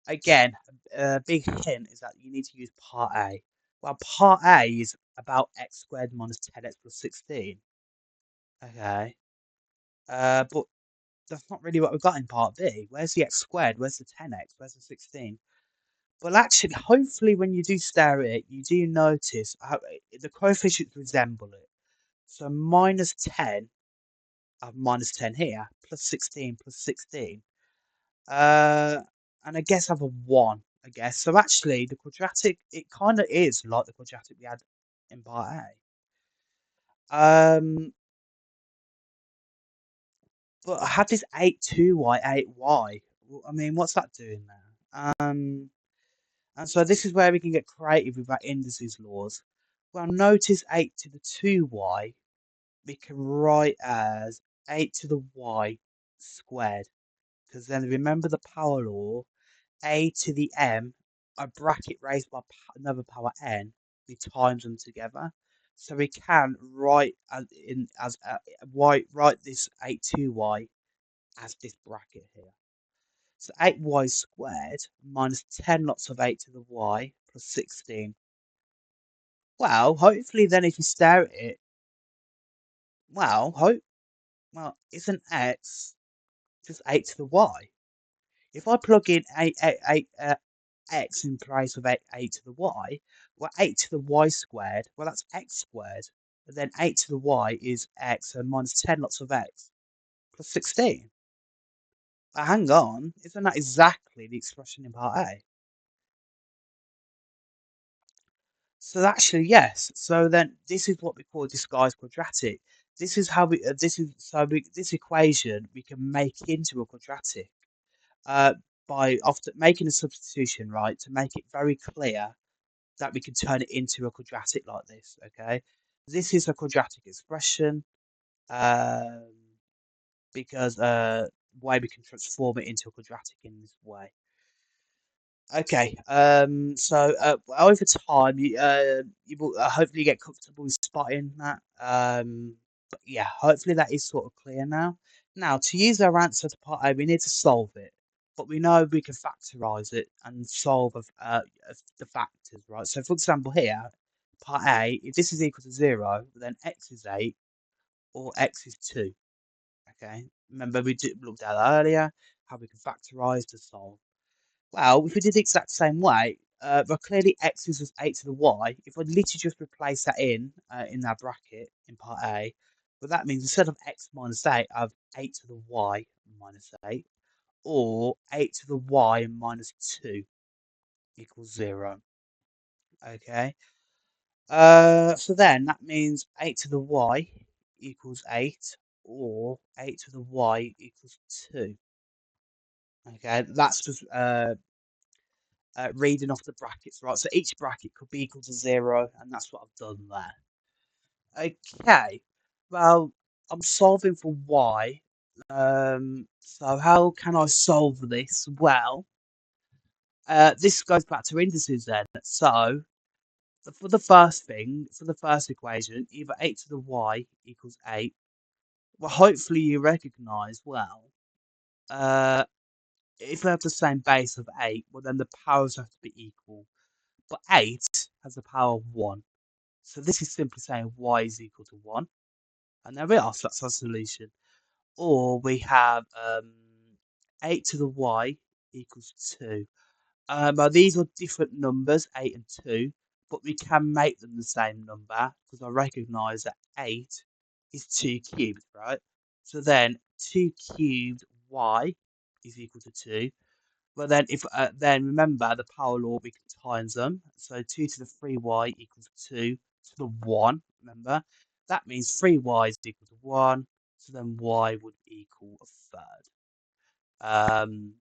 Again, a big hint is that you need to use part A. Well, part A is about x squared minus 10x plus 16. Okay. But that's not really what we've got in part B. Where's the x squared? Where's the 10x? Where's the 16? Well, actually, hopefully, when you do stare at it, you do notice how the coefficients resemble it. So minus 10, I have minus 10 here, plus 16, plus 16. And I guess I have a 1, I guess. So actually, the quadratic, it kind of is like the quadratic we had in part A. But I had this 8-2y, 8y. I mean, what's that doing there? And so this is where we can get creative with our indices laws. Well, notice 8 to the 2y, we can write as 8 to the y squared. Because then remember the power law, a to the m, a bracket raised by another power n, we times them together. So we can write write this 8-2y as this bracket here. So 8y squared minus 10 lots of 8 to the y plus 16. Well, hopefully then if you stare at it, Well, well, isn't x just 8 to the y? If I plug in x in place of 8 to the y, well, 8 to the y squared, well, that's x squared. And then 8 to the y is x, so minus 10 lots of x plus 16. Hang on, isn't that exactly the expression in part A? So actually, yes. So then this is what we call a disguised quadratic. This is how we, this equation we can make into a quadratic uh, by often making a substitution, right, to make it very clear that we can turn it into a quadratic like this, okay? This is a quadratic expression um, because way we can transform it into a quadratic in this way. Okay, so over time, you will hopefully get comfortable with spotting that. But yeah, hopefully that is sort of clear now. Now, to use our answer to part A, we need to solve it, but we know we can factorize it and solve of the factors, right? So, for example, here, part A, if this is equal to 0, then x is 8 or x is 2. Okay, remember looked at that earlier, how we can factorize to solve. Well, if we did the exact same way, but clearly x is just 8 to the y. If I literally just replace that in that bracket in part A, well, that means instead of x minus 8, I have 8 to the y minus 8, or 8 to the y minus 2 equals 0. Okay. So then that means 8 to the y equals 8, or 8 to the y equals 2. Okay, that's just reading off the brackets, right? So each bracket could be equal to 0, and that's what I've done there. Okay, well, I'm solving for y. So how can I solve this? Well, this goes back to indices then. So for the first thing, for the first equation, either 8 to the y equals 8. Well, hopefully you recognise, well, uh, if we have the same base of 8, well, then the powers have to be equal. But 8 has the power of 1. So this is simply saying y is equal to 1. And there we are, so that's our solution. Or we have 8 to the y equals 2. Now these are different numbers, 8 and 2, but we can make them the same number because I recognise that 8 is 2 cubed, right? So then 2 cubed y is equal to 2. But then if then remember the power law, we can times them. So 2 to the 3y equals 2 to the 1. Remember that means 3y is equal to 1. So then y would equal a third. And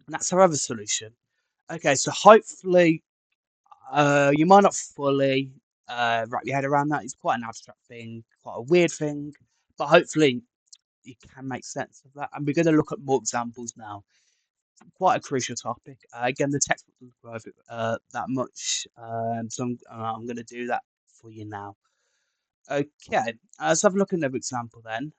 that's our other solution. Okay, so hopefully you might not fully wrap your head around that. It's quite an abstract thing, quite a weird thing, but hopefully you can make sense of that. And we're going to look at more examples now. Quite a crucial topic. Again, the textbook doesn't go over it that much, so I'm going to do that for you now. Okay, let's have a look at another example then.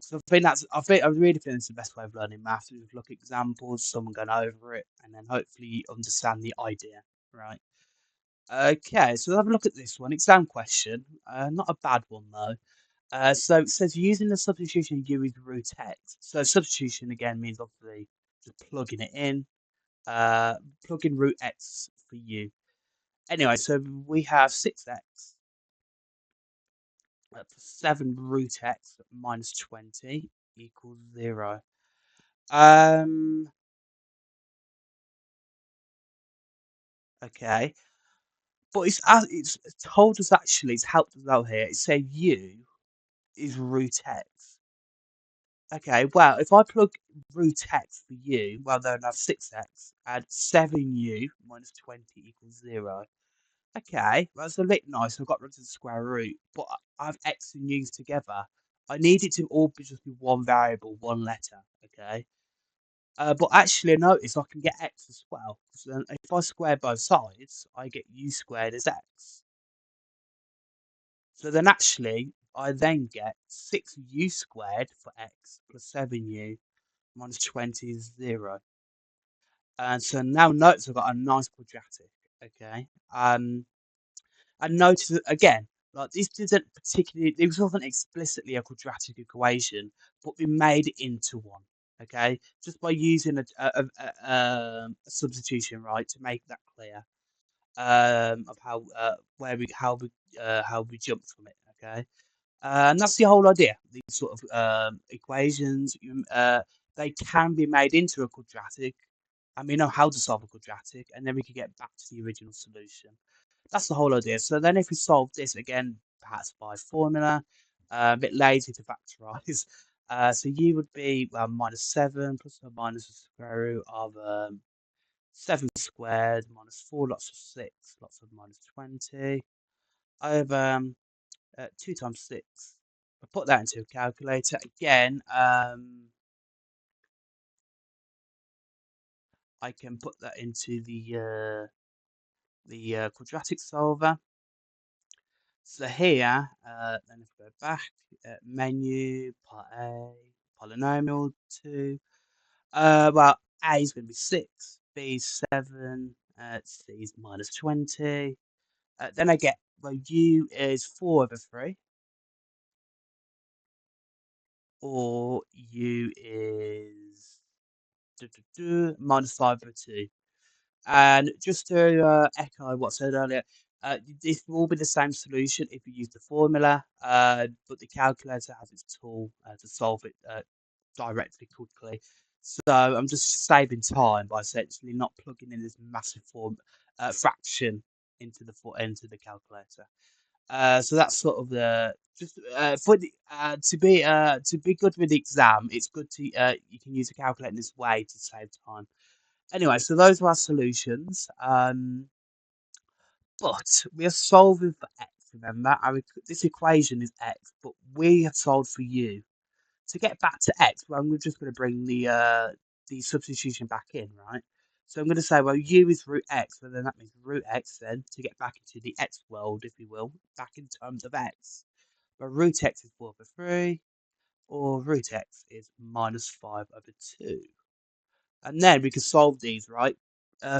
So I really think it's the best way of learning maths is look at examples, someone going over it, and then hopefully you understand the idea, right? Okay, so let's have a look at this one. Exam question. Not a bad one though. So it says using the substitution u with root x. So substitution again means obviously just plugging it in. Plug in root x for u. Anyway, so we have 6x plus 7 root x minus 20 equals 0. Um, okay. But it's told us actually, it's helped us out here. It said u is root x. Okay, well, if I plug root x for u, well, then I have 6x, add 7u minus 20 equals 0. Okay, that's a bit nice. I've got rid of the square root, but I have x and u's together. I need it to all be just be one variable, one letter. Okay, but actually, notice I can get x as well. So then if I square both sides, I get u squared as x. So then actually, I then get 6u squared for x plus 7u minus 20 is 0. And so now notice I've got a nice quadratic. Okay. And notice that again, Like this isn't particularly, this wasn't explicitly a quadratic equation, but we made it into one. Okay, just by using a substitution, right, to make that clear, of how we jumped from it. Okay, and that's the whole idea. These sort of equations, they can be made into a quadratic, and we know how to solve a quadratic, and then we can get back to the original solution. That's the whole idea. So then if we solve this again, perhaps by formula, a bit lazy to factorize. So u would be, well, -7 plus or minus the square root of 7 squared minus 4 lots of 6 lots of minus 20 over 2 times 6. I put that into a calculator again. I can put that into the quadratic solver. So here, then if we go back, menu, part A, polynomial 2. Well, A is going to be 6, B is 7, C is minus 20. Then I get, well, U is 4 over 3, or U is minus 5 over 2. And just to echo what I said earlier, this will be the same solution if you use the formula, but the calculator has its tool to solve it directly, quickly. So I'm just saving time by essentially not plugging in this massive fraction into the calculator. So that's sort of the just for the to be good with the exam. It's good to you can use a calculator in this way to save time. Anyway, so those are our solutions. But we are solving for x. Remember, this equation is x, but we have solved for u. To get back to x, well, we're just going to bring the substitution back in, right? So I'm going to say, well, u is root x, well, then that means root x then, to get back into the x world, if you will, back in terms of x. Well, root x is 4 over 3, or root x is minus 5 over 2. And then we can solve these, right,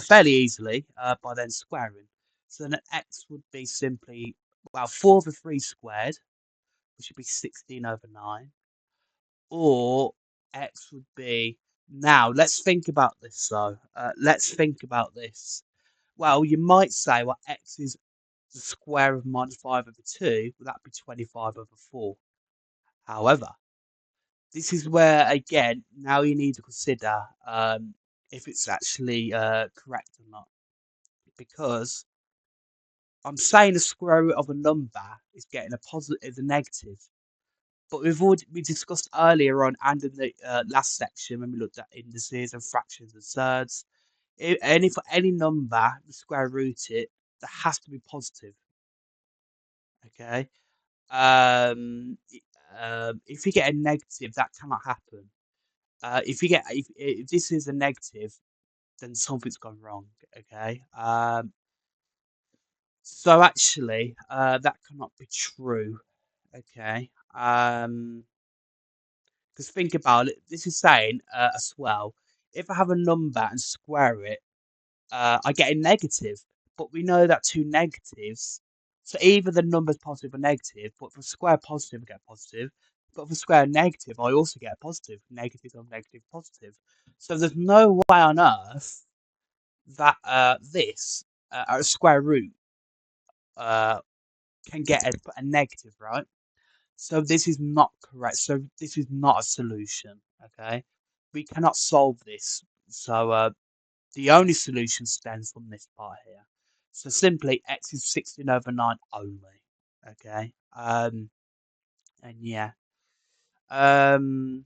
fairly easily by then squaring. So then x would be simply, well, 4 over 3 squared, which would be 16 over 9. Or x would be, now let's think about this though. Let's think about this. Well, you might say, well, x is the square of minus 5 over 2. Well, that'd be 25 over 4. However, this is where, again, now you need to consider if it's actually correct or not. Because I'm saying the square root of a number is getting a positive, is a negative. But we discussed earlier on and in the last section when we looked at indices and fractions and thirds. For any number, we square root it, that has to be positive. Okay. If you get a negative, that cannot happen. If this is a negative, then something's gone wrong. Okay. So actually, that cannot be true. Okay. Because think about it. This is saying as well. If I have a number and square it, I get a negative. But we know that two negatives. So either the number's positive or negative. But for square positive, I get positive. But for square negative, I also get a positive. Negative of negative positive. So there's no way on earth that this a square root uh, can get a negative, right? So this is not correct. So this is not a solution. Okay, we cannot solve this. So the only solution stems from this part here. So simply x is 16 over 9 only. Okay. And yeah. Um.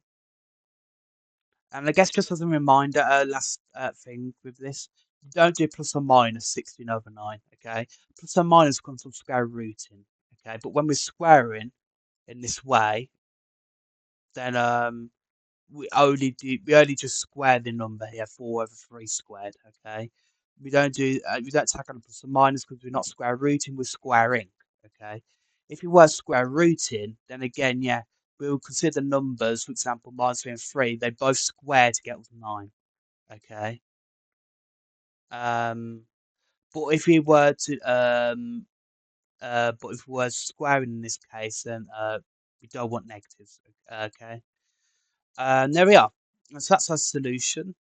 And I guess just as a reminder, last thing with this, don't do plus or minus 16 over 9. Okay. Plus or minus comes from square rooting. Okay. But when we're squaring in this way, then we only just square the number here, 4 over 3 squared. Okay, we don't tack on plus or minus because we're not square rooting, we're squaring. Okay, if you were square rooting, then again, yeah, we'll consider numbers. For example, -3 and 3, they both square to get us 9. Okay, um, but if we were to but if we're squaring in this case, then we don't want negatives. Okay. And there we are. So that's our solution.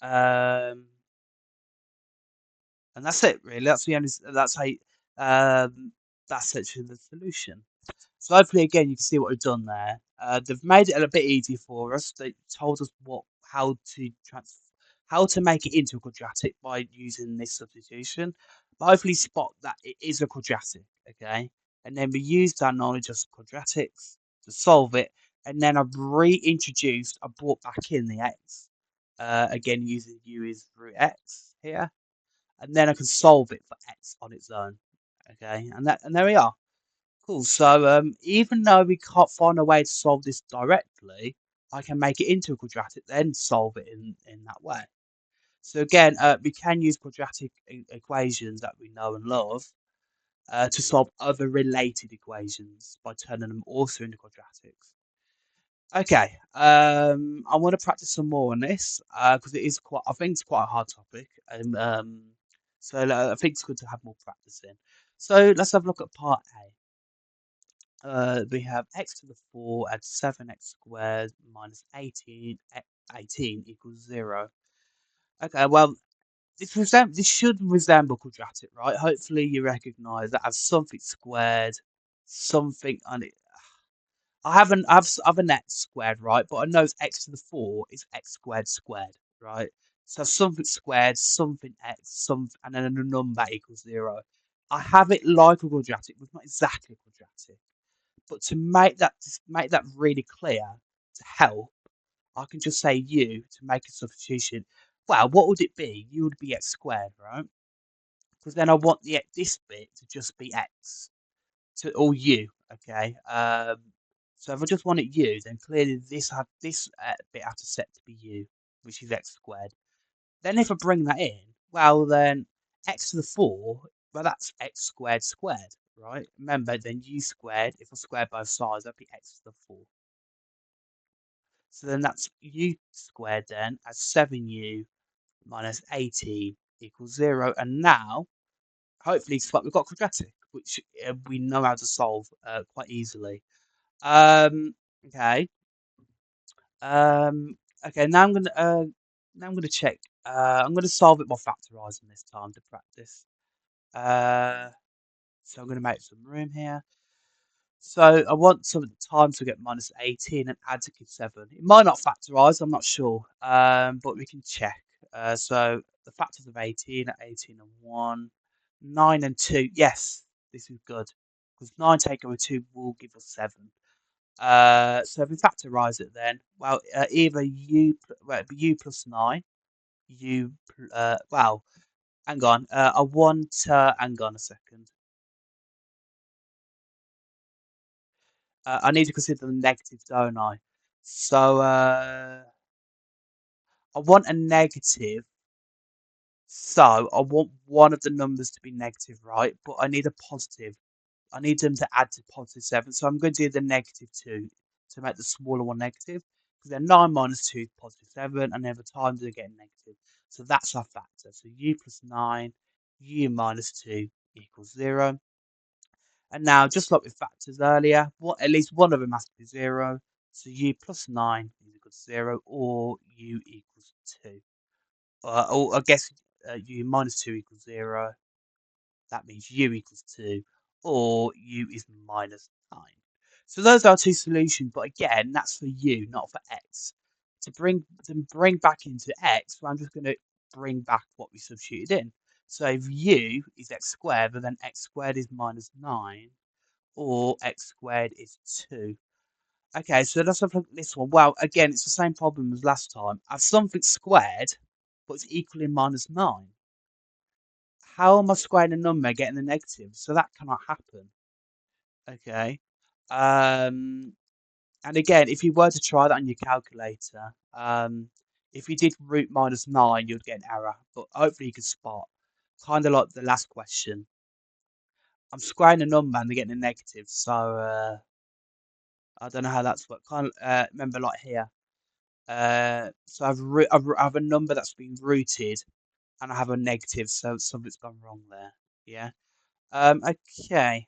Um, and that's it, really. That's the only. That's how. That's actually the solution. So hopefully, again, you can see what we've done there. They've made it a bit easier for us. They told us how to make it into a quadratic by using this substitution. But hopefully, spot that it is a quadratic. Okay, and then we used our knowledge of quadratics to solve it, and then I've reintroduced. I brought back in the x. Again, using u is root x here, and then I can solve it for x on its own. Okay, and there we are. Cool. So even though we can't find a way to solve this directly, I can make it into a quadratic, then solve it in that way. So again, we can use quadratic equations that we know and love to solve other related equations by turning them also into quadratics. Okay, I want to practice some more on this because it is quite. I think it's quite a hard topic, and so I think it's good to have more practice in. So let's have a look at part A. We have x to the 4 at 7x squared minus 18 equals 0. Okay, well, this should resemble quadratic, right? Hopefully you recognise that as something squared, something on it. I have an x squared, right? But I know it's x to the 4 is x squared squared, right? So something squared, something x, and then a number equals 0. I have it like a quadratic, but not exactly quadratic. But to make that really clear, to help, I can just say u to make a substitution. Well, what would it be? U would be x squared, right? Because then I want this bit to just be x or u. Okay. So if I just want it u, then clearly this bit has to set to be u, which is x squared. Then if I bring that in, well then x to the 4, well that's x squared squared, right? Remember then u squared, if I square both sides, that'd be x to the 4. So then that's u squared then as 7u minus 18 equals 0. And now, hopefully we've got quadratic, which we know how to solve quite easily. Okay. Um, okay, now I'm gonna check. I'm gonna solve it by factorising this time to practice. So I'm gonna make some room here. So I want some time to get minus 18 and add to give 7. It might not factorise, I'm not sure, but we can check. So the factors of 18 are 18 and 1, 9 and 2. Yes, this is good because 9 taken with 2 will give us 7. So if we factorise it then, well, either well, it'd be u plus 9, well, hang on, I want, hang on a second. I need to consider the negatives, don't I? So I want a negative. So I want one of the numbers to be negative, right? But I need a positive. I need them to add to positive 7. So I'm going to do the negative 2 to make the smaller one negative. Because then 9 minus 2 is positive 7, and every time they get negative. So that's our factor. So u plus 9, u minus 2 equals 0. And now, just like with factors earlier, at least one of them has to be 0. So u plus 9 is equal to 0, or u equals 2. Or I guess u minus 2 equals 0. That means u equals 2, or u is minus 9. So those are our two solutions, but again, that's for u, not for x. To bring back into x, well, I'm just going to bring back what we substituted in. So if u is x squared, but then x squared is minus 9, or x squared is 2. Okay, so let's have a look at this one. Well, again, it's the same problem as last time. I have something squared, but it's equaling minus 9. How am I squaring a number getting the negative? So that cannot happen. Okay. And again, if you were to try that on your calculator, if you did root minus 9, you'd get an error. But hopefully you can spot. Kind of like the last question. I'm squaring a number and they're getting a negative. So I don't know how that's worked. Kind of, remember like here. So I have a number that's been rooted and I have a negative. So something's gone wrong there. Yeah. Okay.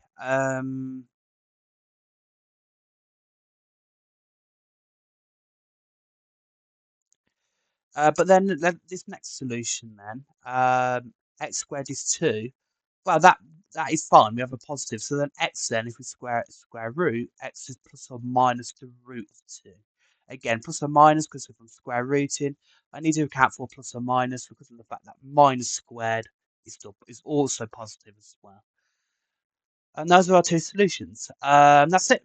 But then this next solution then, x squared is 2. Well, that is fine. We have a positive. So then x then, if we square root, x is plus or minus the root of 2. Again, plus or minus because if I'm square rooting, I need to account for plus or minus because of the fact that minus squared is also positive as well. And those are our two solutions. That's it.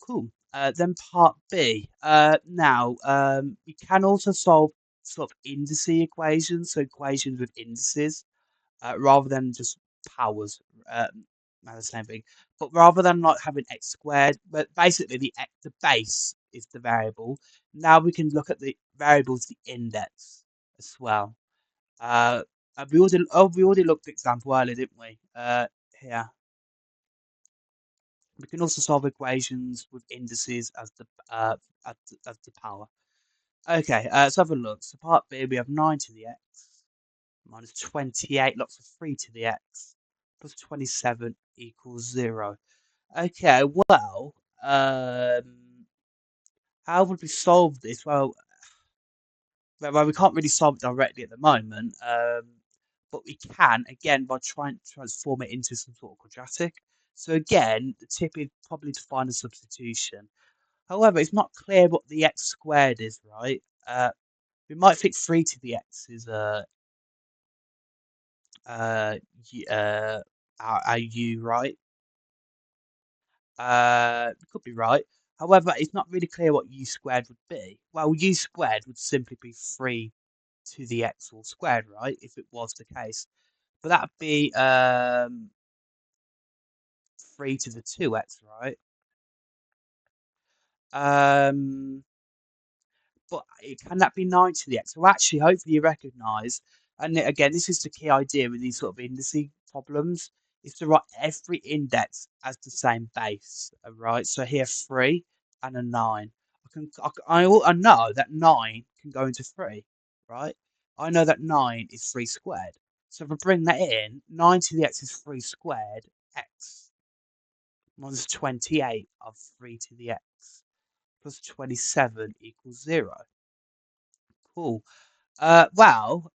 Cool. Then part B. Now, you can also solve sort of indice equations, so equations with indices, rather than just powers. Not the same thing, but rather than not having x squared, but basically the base is the variable. Now we can look at the variables, the index as well. Uh, we already looked at example earlier, didn't we? Here. We can also solve equations with indices as the power. Okay, let's have a look. So part B, we have 9 to the x minus 28 lots of 3 to the x plus 27 equals 0. Okay, well, how would we solve this? Well, we can't really solve it directly at the moment, but we can, again, by trying to transform it into some sort of quadratic. So again, the tip is probably to find a substitution. However, it's not clear what the x squared is, right? We might think 3 to the x is uh, our u, right? It could be right. However, it's not really clear what u squared would be. Well, u squared would simply be 3 to the x all squared, right? If it was the case. But that would be 3 to the 2x, right? Um, but can that be 9 to the x? So actually, hopefully you recognise, and again, this is the key idea with these sort of indice problems, is to write every index as the same base, right? So here, 3 and a 9. I know that 9 can go into 3, right? I know that 9 is 3 squared. So if I bring that in, 9 to the x is 3 squared x minus 28 of 3 to the x plus 27 equals 0. Cool. Well,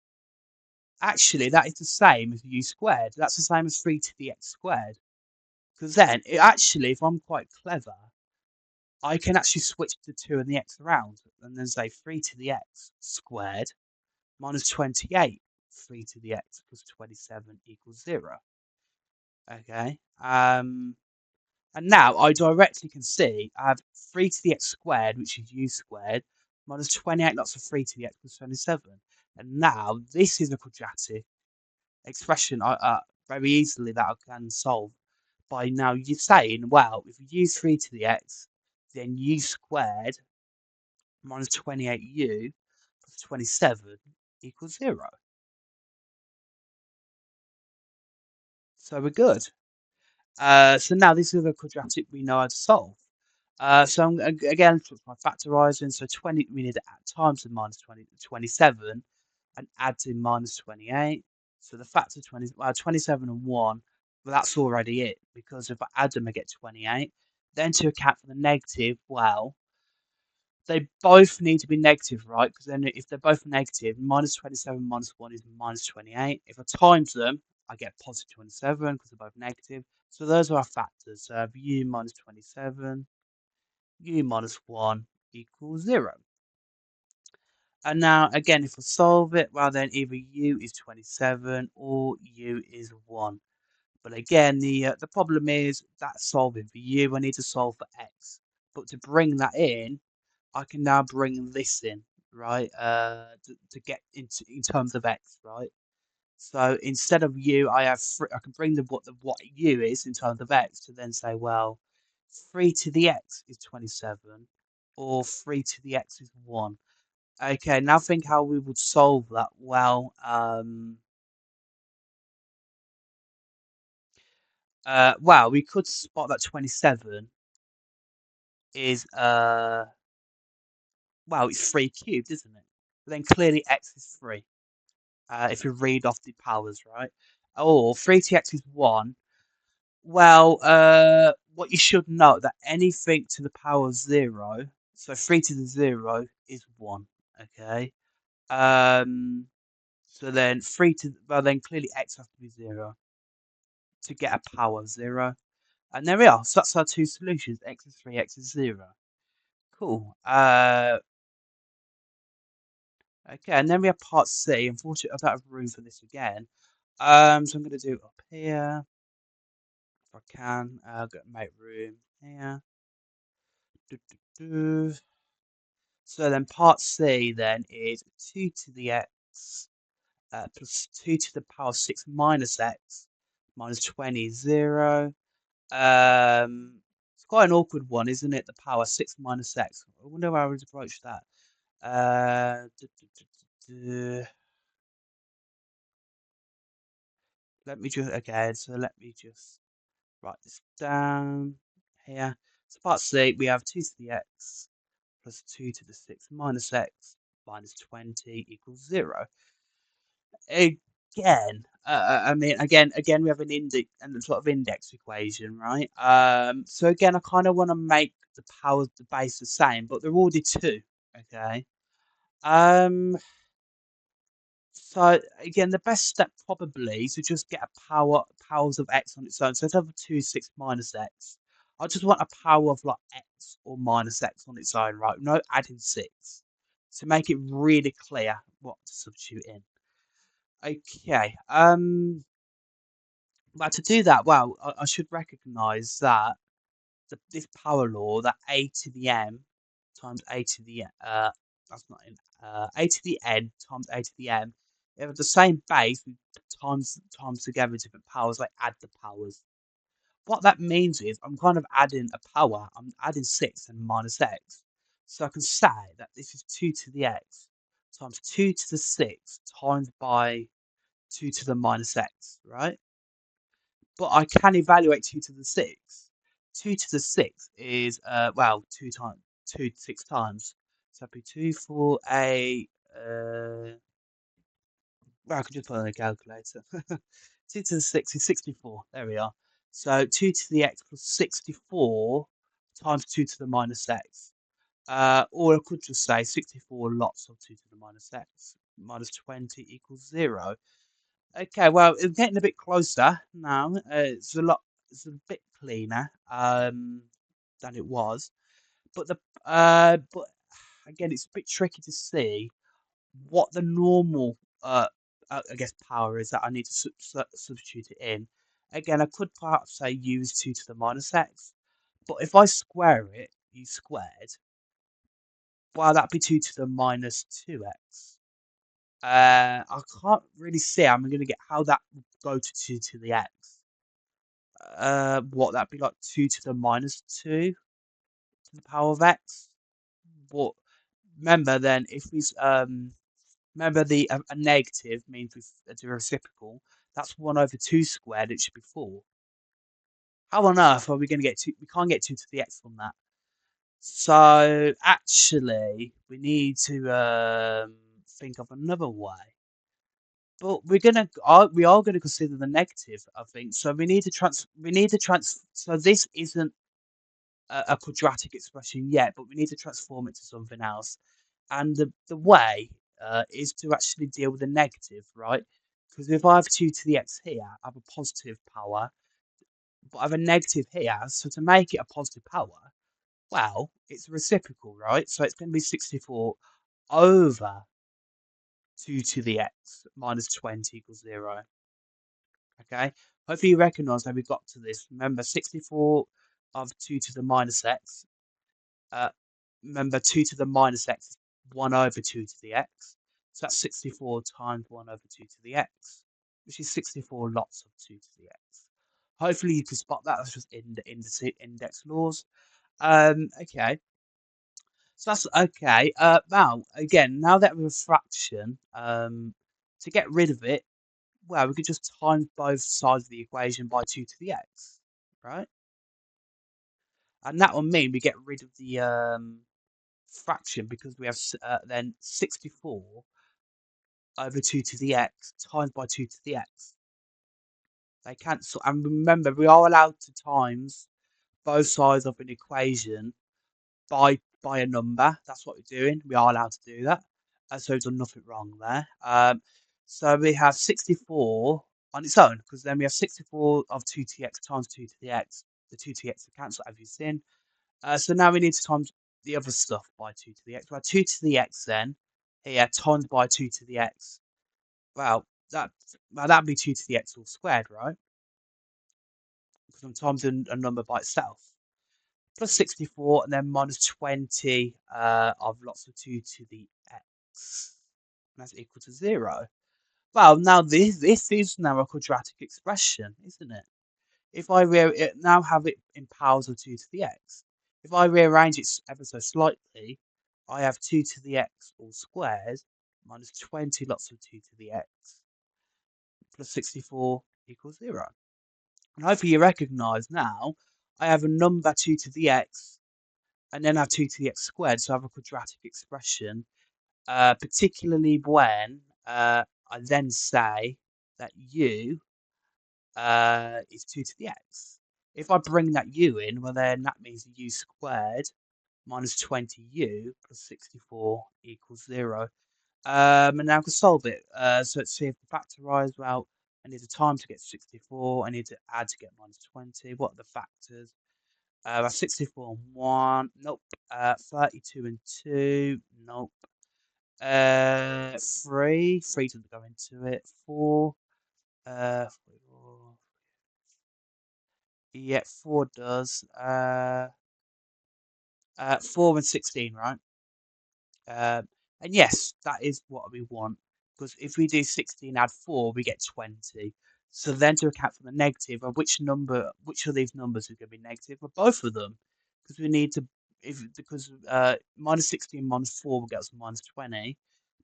actually, that is the same as u squared. That's the same as 3 to the x squared. Because then, actually, if I'm quite clever, I can actually switch the 2 and the x around and then say 3 to the x squared minus 28, 3 to the x plus 27 equals 0. Okay. And now I directly can see I have 3 to the x squared, which is u squared, minus 28 lots of 3 to the x plus 27. And now this is a quadratic expression very easily that I can solve by now you saying, well, if you use 3 to the x, then u squared minus 28u plus 27 equals 0. So we're good. So now this is a quadratic we know how to solve. So again, my factorising, so 20, we need to add times the minus 20, 27 and add to minus 28. So the factor 27 and 1, well, that's already it, because if I add them, I get 28. Then to account for the negative, well, they both need to be negative, right? Because then if they're both negative, minus 27 minus 1 is minus 28. If I times them, I get positive 27 because they're both negative. So those are our factors. So I have u minus 27, u minus 1 equals 0. And now, again, if I solve it, well, then either u is 27 or u is 1. But again, the problem is that solving for u, I need to solve for x. But to bring that in, I can now bring this in, right? To get into in terms of x, right? So instead of u, I can bring what u is in terms of x to then say, well, 3 to the x is 27, or 3 to the x is 1. Okay, now think how we would solve that. Well, we could spot that 27 is it's 3 cubed, isn't it? But then clearly x is 3. If you read off the powers, right? or 3tx is 1. Well, what you should know that anything to the power of 0, so 3 to the 0 is 1, okay? So then 3 to, well then clearly x has to be 0 to get a power of 0. And there we are, so that's our two solutions, x is 3, x is 0. Cool. Okay, and then we have part C. Unfortunately, I don't have room for this again. So I'm going to do it up here. If I can, make room here. So then part C then is 2 to the x plus 2 to the power 6 minus x minus 20 is 0. It's quite an awkward one, isn't it? The power 6 minus x. I wonder how I would approach that. Let me just, okay, so let me just write this down here. So part C, we have 2 to the x plus 2 to the 6 minus x minus 20 equals 0. Again, again, we have an index and a sort of index equation, right? So again, I kind of want to make the powers, the base the same, but they're already 2, okay? So again, the best step probably is to just get a powers of x on its own. So instead of 2, 6 minus x, I just want a power of like x or minus x on its own, right? No adding 6 to make it really clear what to substitute in. Okay. But to do that, well, I should recognise that this power law, that a to the m times a to the that's not in a to the n times a to the m. They have the same base with times together different powers. Like add the powers. What that means is I'm kind of adding a power. I'm adding 6 and minus x. So I can say that this is 2 to the x times 2 to the 6 times by 2 to the minus x, right? But I can evaluate 2 to the 6. 2 to the 6 is, well, 2 times, 2 6 times. So that'd be 2, 4, 8, well, I could just put on a calculator. 2 to the 6 is 64. There we are. So 2 to the x plus 64 times 2 to the minus x. Or I could just say 64 lots of 2 to the minus x minus 20 equals 0. Okay, well, it's getting a bit closer now. It's a bit cleaner than it was, but but again, it's a bit tricky to see what the normal, I guess, power is that I need to substitute it in. Again, I could perhaps say use 2 to the minus x, but if I square it, u squared, well, that'd be 2 to the minus 2x. I can't really see how I'm going to get how that would go to 2 to the x. What that'd be like 2 to the minus 2 to the power of x. But remember then, if we remember the a negative means we do a reciprocal. That's 1 over 2 squared. It should be 4. How on earth are we going to get 2? We can't get 2 to the x from that. So actually, we need to think of another way. But we are gonna consider the negative, I think. So so this isn't a quadratic expression yet, but we need to transform it to something else. And the way is to actually deal with the negative, right? Because if I have 2 to the x here, I have a positive power, but I have a negative here. So to make it a positive power, well, it's reciprocal, right? So it's going to be 64 over 2 to the x minus 20 equals 0. Okay, hopefully you recognize how we got to this. Remember, 64 of 2 to the minus x. Uh, remember, 2 to the minus x is 1 over 2 to the x. So that's 64 times 1 over 2 to the x, which is 64 lots of 2 to the x. Hopefully you can spot that. That's just in the index laws. Okay. So that's okay. Now, again, now that we have a fraction, to get rid of it, well, we could just times both sides of the equation by 2 to the x, right? And that will mean we get rid of the fraction because we have then 64 over 2 to the x times by 2 to the x. They cancel. And remember, we are allowed to times both sides of an equation by a number. That's what we're doing. We are allowed to do that. So we've done nothing wrong there. So we have 64 on its own, because then we have 64 of 2tx times 2 to the x. The 2 to the x are cancelled, as you've seen. So now we need to times the other stuff by 2 to the x. Well, 2 to the x then, here, times by 2 to the x. Well, that that'd be 2 to the x all squared, right? Because I'm timesing a number by itself. Plus 64 and then minus 20 of lots of 2 to the x. And that's equal to 0. Well, now this is now a quadratic expression, isn't it? If I now have it in powers of 2 to the x. If I rearrange it ever so slightly, I have 2 to the x all squared minus 20 lots of 2 to the x plus 64 equals 0. And hopefully you recognise now I have a number 2 to the x and then I have 2 to the x squared, so I have a quadratic expression, particularly when I then say that u is 2 to the x. If I bring that u in, well then that means u squared minus 20u plus 64 equals 0. And now I can solve it. So let's see if I factorise. Well, I need a time to get 64. I need to add to get minus 20. What are the factors? 64 and 1. Nope. 32 and 2. Nope. 3. 3 doesn't go into it. 4. 4. Yeah, 4 does. 4 and 16, right? And yes, that is what we want, because if we do 16 add 4, we get 20. So then to account for the negative, of which of these numbers is going to be negative? Well, both of them, because we need to, because minus 16 minus 4 will get us minus 20,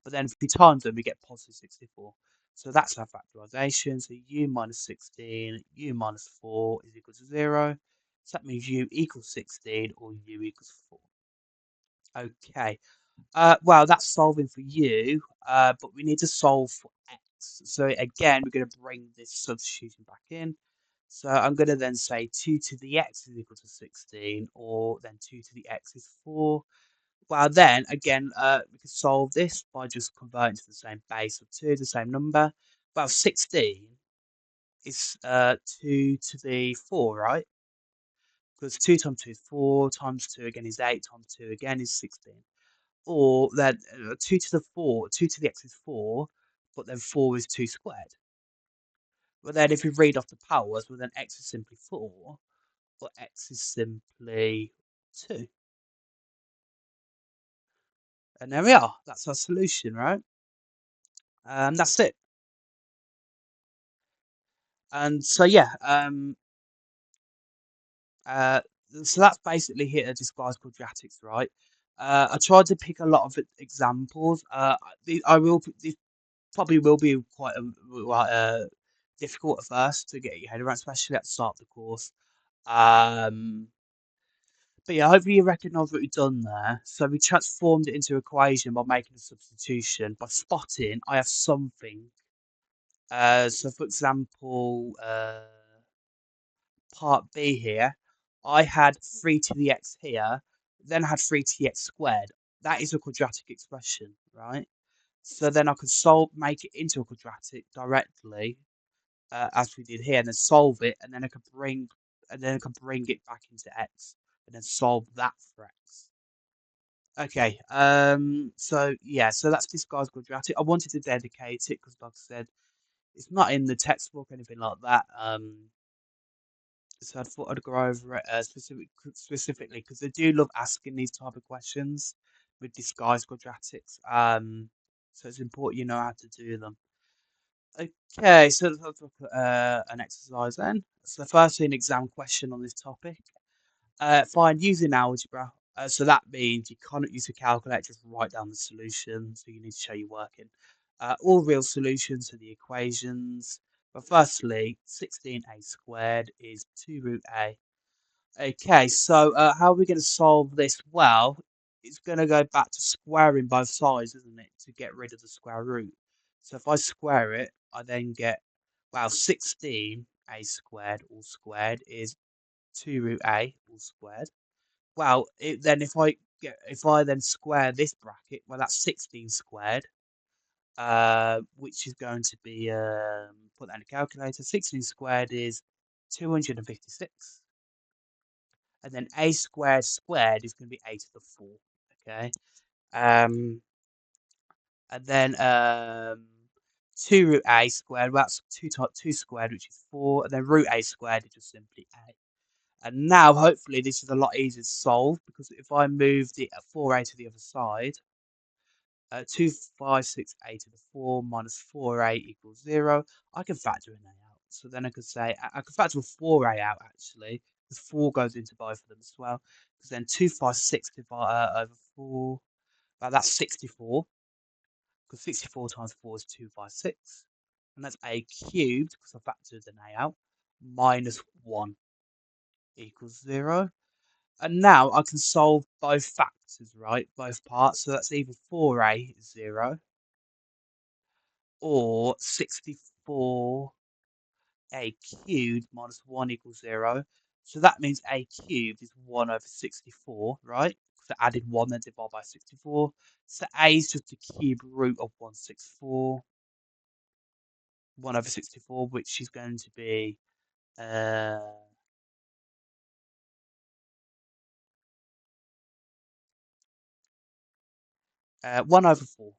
but then if we times them, we get positive 64. So that's our factorisation. So u minus 16, u minus 4 is equal to 0. So that means u equals 16 or u equals 4. Okay. Well, that's solving for u, but we need to solve for x. So again, we're going to bring this substitution back in. So I'm going to then say 2 to the x is equal to 16, or then 2 to the x is 4. Well, then, again, we can solve this by just converting to the same base of 2, the same number. Well, 16 is 2 to the 4, right? Because 2 times 2 is 4, times 2 again is 8, times 2 again is 16. Or then 2 to the 4, 2 to the x is 4, but then 4 is 2 squared. But then if we read off the powers, well then x is simply 4, or x is simply 2. And there we are. That's our solution, right? That's it. And so yeah, so that's basically here to describe quadratics, right? I tried to pick a lot of examples. These probably will be quite difficult at first to get your head around, especially at the start of the course. But yeah, hopefully you recognise what we've done there. So we transformed it into an equation by making a substitution. By spotting, I have something. So for example, part B here, I had 3 to the x here, then I had 3 to the x squared. That is a quadratic expression, right? So then I could make it into a quadratic directly, as we did here, and then solve it, and then I could bring it back into x, and then solve that for x. Okay, so yeah, so that's this guy's quadratic. I wanted to dedicate it because, like I said, it's not in the textbook or anything like that. So I thought I'd go over it specifically because they do love asking these type of questions with disguised quadratics. So it's important you know how to do them. Okay, so let's look at an exercise then. So firstly, an exam question on this topic. Find using algebra. So that means you can't use a calculator, just write down the solution. So you need to show you're working. All real solutions to the equations. But firstly, 16a squared is 2 root a. Okay, so how are we going to solve this? Well, it's going to go back to squaring both sides, isn't it, to get rid of the square root. So if I square it, I then get, well, 16 a squared all squared is 2 root a all squared. Well, then if I then square this bracket, well, that's 16 squared, which is going to be put that in a calculator. 16 squared is 256, and then a squared squared is going to be a to the 4. Okay, and then 2 root a squared. Well, that's 2 squared, which is 4, and then root a squared is just simply a. And now, hopefully, this is a lot easier to solve, because if I move the 4a to the other side, 256a to the 4 minus 4a equals 0, I can factor an a out. So then I could say, I could factor a 4a out, actually, because 4 goes into both of them as well. Because then 256 over 4, well, that's 64, because 64 times 4 is 256. And that's a cubed, because I factored an a out, minus 1 equals 0. And now I can solve both factors, right? Both parts. So that's either 4a is 0 or 64a cubed minus 1 equals 0. So that means a cubed is 1 over 64, right? So added 1 then divided by 64. So a is just the cube root of 164. 1 over 64, which is going to be 1 over 4,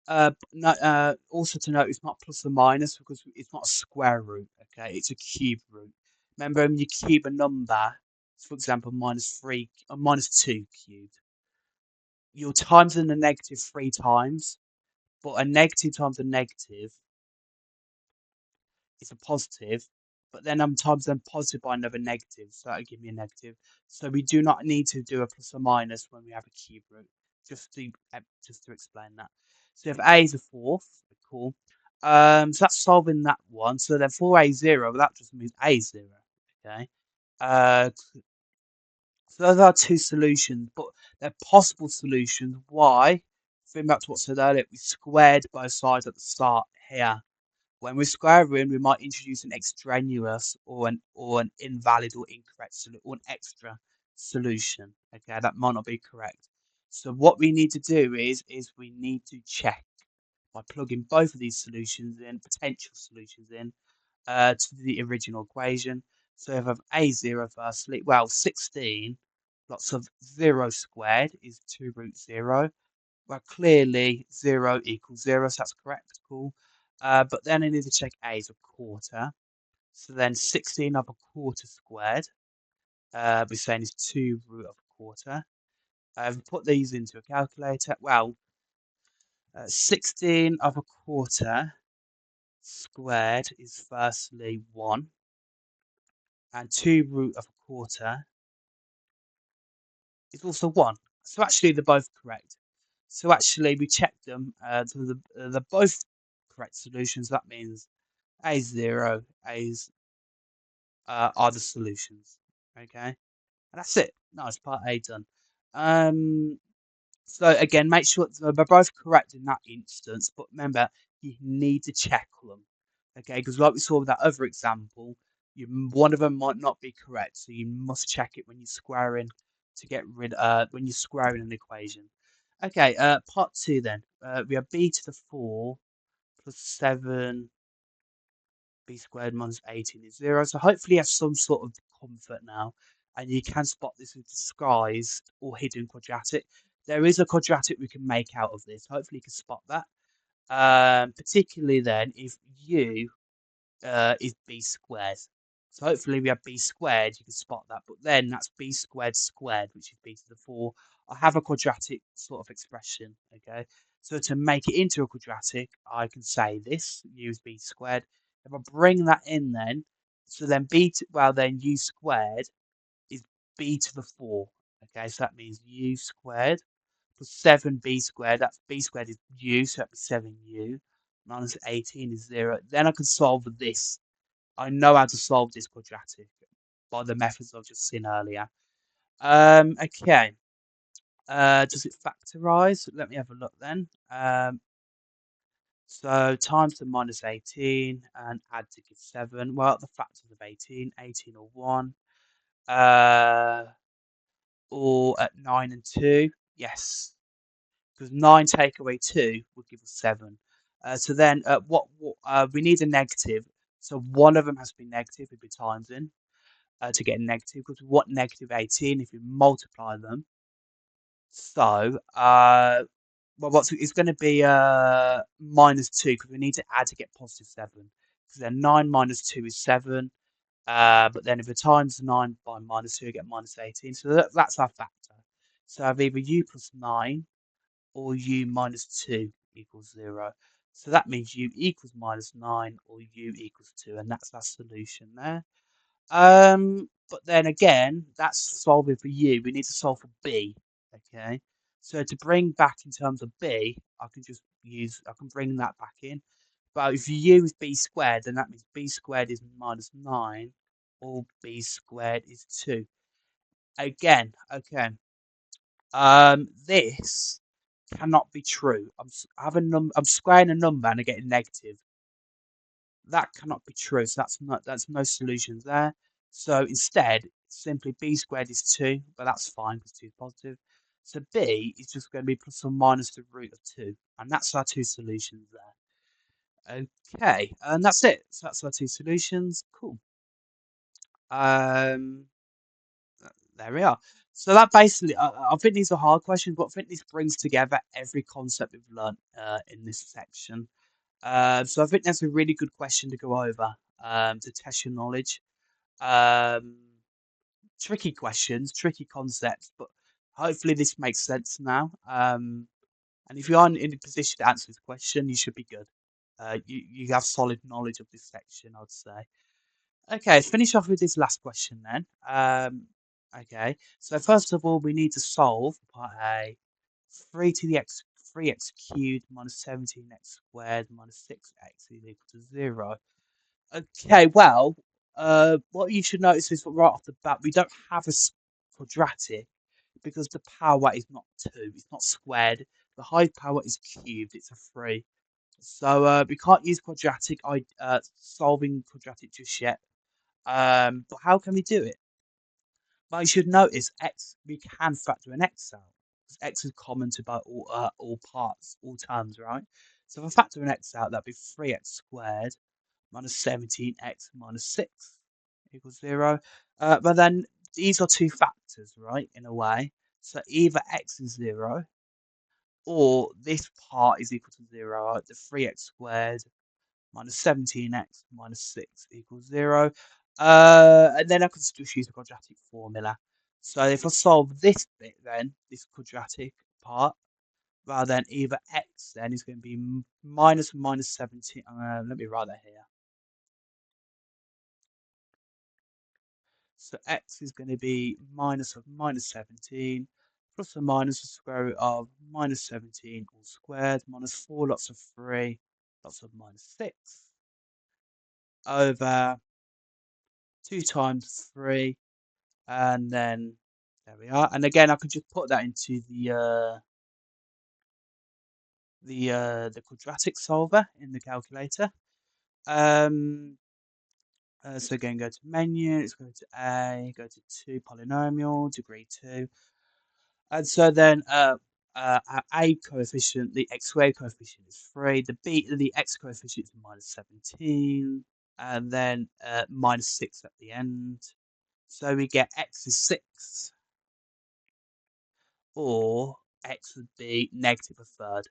right? No, also to note, it's not plus or minus because it's not a square root. Okay, it's a cube root. Remember, when you cube a number, for example, -3 or -2 cubed, you're timesing the negative 3 times, but a negative times a negative is a positive, but then I'm times them positive by another negative, so that'll give me a negative. So we do not need to do a plus or minus when we have a cube root, just to explain that. So if a is a fourth, cool. So that's solving that one. So then 4a is 0, but that just means a is 0. Okay. Uh, so those are two solutions, but they're possible solutions. Why? Going back to what I said earlier, we squared both sides at the start here. When we're squaring, we might introduce an extraneous or an invalid or incorrect solution or an extra solution. Okay, that might not be correct. So what we need to do is we need to check by plugging both of these solutions in, potential solutions in, to the original equation. So if I have a0 firstly, well, 16 lots of 0 squared is 2 root 0. Well, clearly 0 equals 0, so that's correct. Cool. But then I need to check a is a quarter. So then 16 of a quarter squared, we're saying is 2 root of a quarter. We put these into a calculator. Well, 16 of a quarter squared is firstly 1. And 2 root of a quarter is also 1. So actually they're both correct. So actually we checked them. So they're both correct solutions. That means a is 0, a's are the solutions. Okay, and that's it. Nice, part A done. So again, make sure they're both correct in that instance, but remember you need to check them. Okay, because like we saw with that other example, one of them might not be correct, so you must check it when you're squaring to get rid when you're squaring an equation. Okay, part 2 then. We have b to the 4 plus 7 b squared minus 18 is 0. So hopefully you have some sort of comfort now, and you can spot this as disguised or hidden quadratic. There is a quadratic we can make out of this. Hopefully you can spot that. Particularly then if u is b squared. So hopefully we have b squared, you can spot that. But then that's b squared squared, which is b to the 4. I have a quadratic sort of expression, okay? So to make it into a quadratic, I can say this, u is b squared. If I bring that in then, so then then u squared is b to the 4. Okay, so that means u squared plus 7b squared. That's b squared is u, so that'd be 7u. Minus 18 is 0. Then I can solve this. I know how to solve this quadratic by the methods I've just seen earlier. Okay. Does it factorize? Let me have a look then. So times the minus 18 and add to give 7. Well, the factors of 18, 18 or 1. Uh, or at 9 and 2. Yes, because 9 take away 2 would give us 7. So then we need a negative. So one of them has to be negative if we times in to get a negative because we want negative 18 if we multiply them. So well, it's going to be minus 2 because we need to add to get positive 7. Because then 9 minus 2 is 7. But then if we times 9 by minus 2, we get minus 18. So that's our factor. So I have either u plus 9 or u minus 2 equals 0. So that means u equals minus 9 or u equals 2. And that's our solution there. But then again, that's solving for u. We need to solve for b. Okay. So to bring back in terms of b, I can bring that back in. But if you use b squared, then that means b squared is minus 9 or b squared is 2. Again, okay. This cannot be true. I'm squaring a number and I get a negative. That cannot be true. So that's no solutions there. So instead, simply b squared is 2, but that's fine because 2 is positive. So b is just going to be plus or minus the root of 2. And that's our two solutions there. Okay, and that's it. So that's our two solutions. Cool. Um, there we are. So that basically, I think these are hard questions, but I think this brings together every concept we've learned in this section. So I think that's a really good question to go over to test your knowledge. Um, Tricky questions, tricky concepts, but hopefully this makes sense now. And if you aren't in a position to answer this question, you should be good. You have solid knowledge of this section, I'd say. Okay, let's finish off with this last question then. Okay, so first of all, we need to solve part A. 3 to the x, 3x cubed minus 17x squared minus 6x is equal to 0. Okay, well, what you should notice is that right off the bat, we don't have a quadratic because the power is not 2, it's not squared. The high power is cubed, it's a 3. So we can't use solving quadratic just yet. But how can we do it? Well, you should notice we can factor in x out. Because x is common to about all parts, all terms, right? So if I factor an x out, that'd be 3x squared minus 17x minus 6 equals 0. But then these are two factors, right, in a way. So either x is 0 or this part is equal to 0, right? The 3x squared minus 17x minus 6 equals 0. And then I can just use the quadratic formula. So if I solve this bit then, this quadratic part, well then either x then is going to be minus 17. Let me write that here. So x is going to be minus of minus 17 plus or minus the square root of minus 17 all squared minus 4 lots of 3 lots of minus 6 over 2 times 3 and then there we are. And again, I could just put that into the quadratic solver in the calculator. So again, go to menu, let's go to A, go to 2 polynomial, degree 2. And so then our A coefficient, the x squared coefficient is 3, the x coefficient is minus 17, and then minus 6 at the end. So we get x is 6, or x would be negative a third.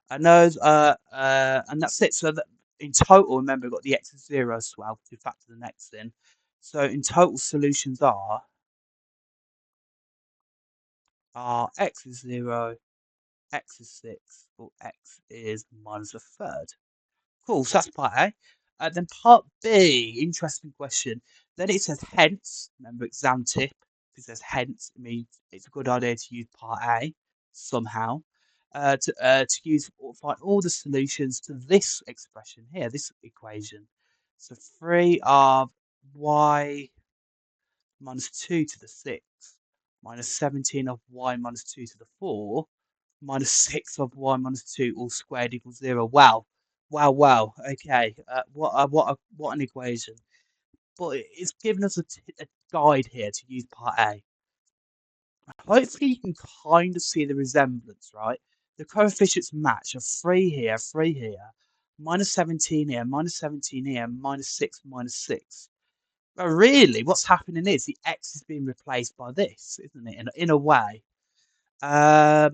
And those and that's it. So that in total, remember we've got the x is 0 as well to factor the next in. So in total solutions are x is 0, x is 6, or x is minus a third. Cool, so that's part A. Then part B, interesting question. Then it says hence, remember exam tip, if it says hence, it means it's a good idea to use part A somehow. To find all the solutions to this expression here, this equation. So 3 of y minus 2 to the 6 minus 17 of y minus 2 to the 4 minus 6 of y minus 2 all squared equals 0. Wow. Wow, wow. Okay. What an equation. But it's given us a guide here to use part A. Hopefully you can kind of see the resemblance, right? The coefficients match of 3 here, minus 17 here, minus 17 here, minus 6, minus 6. But really, what's happening is the x is being replaced by this, isn't it? In a way. But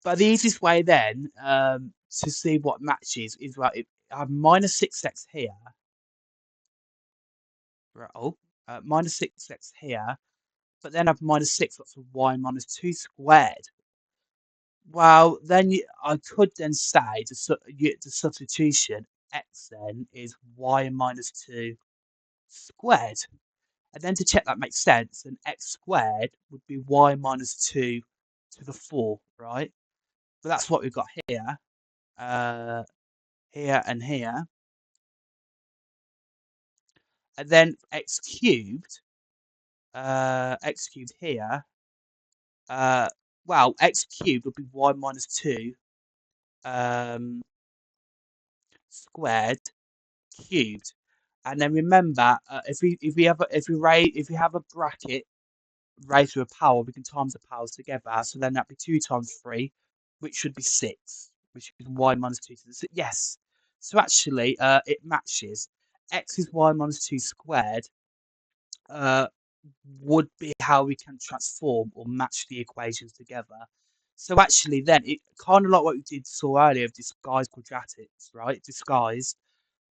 the easiest way then to see what matches is, well, I have minus 6x here. Right, minus 6x here. But then I have minus 6 lots of y minus 2 squared. Well, then I could then say the substitution x then is y minus 2 squared. And then to check that makes sense, then x squared would be y minus 2 to the 4, right? But that's what we've got here, here and here. And then x cubed here, well, x cubed would be y minus 2 squared cubed. And then remember, if we have a bracket raised to a power, we can times the powers together. So then that'd be 2 times 3, which should be 6, which is y minus 2 to the 6. Yes. So actually, it matches. X is y minus 2 squared would be how we can transform or match the equations together. So actually, then it kind of like what we saw earlier of disguised quadratics, right? Disguise.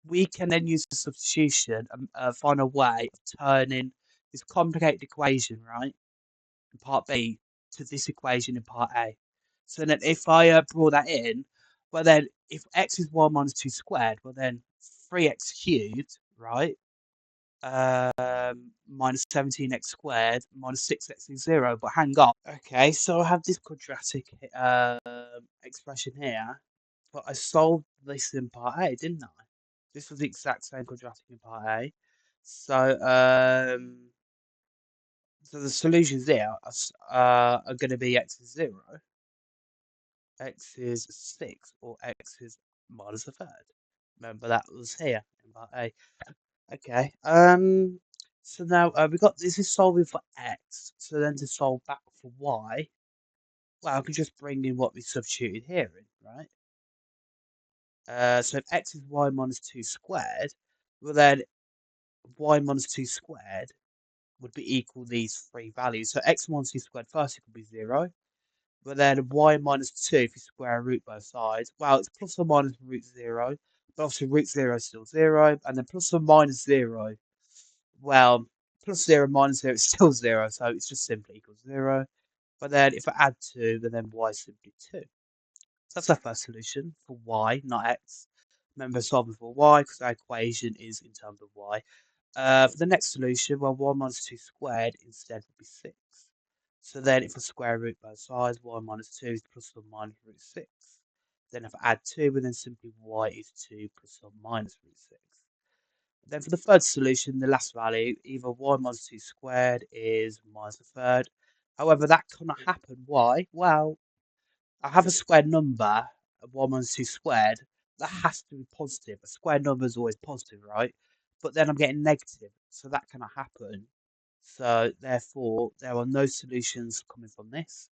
We can then use the substitution and find a way of turning this complicated equation, right, in part B to this equation in part A. So then if I draw that in, well then if x is 1 minus 2 squared, well then 3x cubed, right, minus 17x squared minus 6x is 0. But hang on. Okay, so I have this quadratic expression here, but I solved this in part A, didn't I? This was the exact same quadratic in part A. So, so the solutions there are going to be x is 0, x is 6, or x is minus a third. Remember that was here in part A. Okay. So now we got this is solving for x. So then to solve back for y, well, I could just bring in what we substituted here in, right? So if x is y minus 2 squared, well then y minus 2 squared would be equal these three values. So x minus 2 squared first equal be 0. But then y minus 2, if you square root both sides, well, it's plus or minus root 0. But obviously root 0 is still 0. And then plus or minus 0, well, plus 0 minus 0 is still 0. So it's just simply equals 0. But then if I add 2, then y is simply 2. So that's our first solution for y, not x. Remember, solving for y because our equation is in terms of y. For the next solution, well, 1 minus 2 squared instead would be 6. So then if I square root both sides, y minus 2 is plus or minus root 6. Then if I add 2, then simply y is 2 plus or minus root 6. Then for the third solution, the last value, either y minus 2 squared is minus a third. However, that cannot happen. Why? Well, I have a square number, 1 minus 2 squared. That has to be positive. A square number is always positive, right? But then I'm getting negative, so that cannot happen. So therefore, there are no solutions coming from this.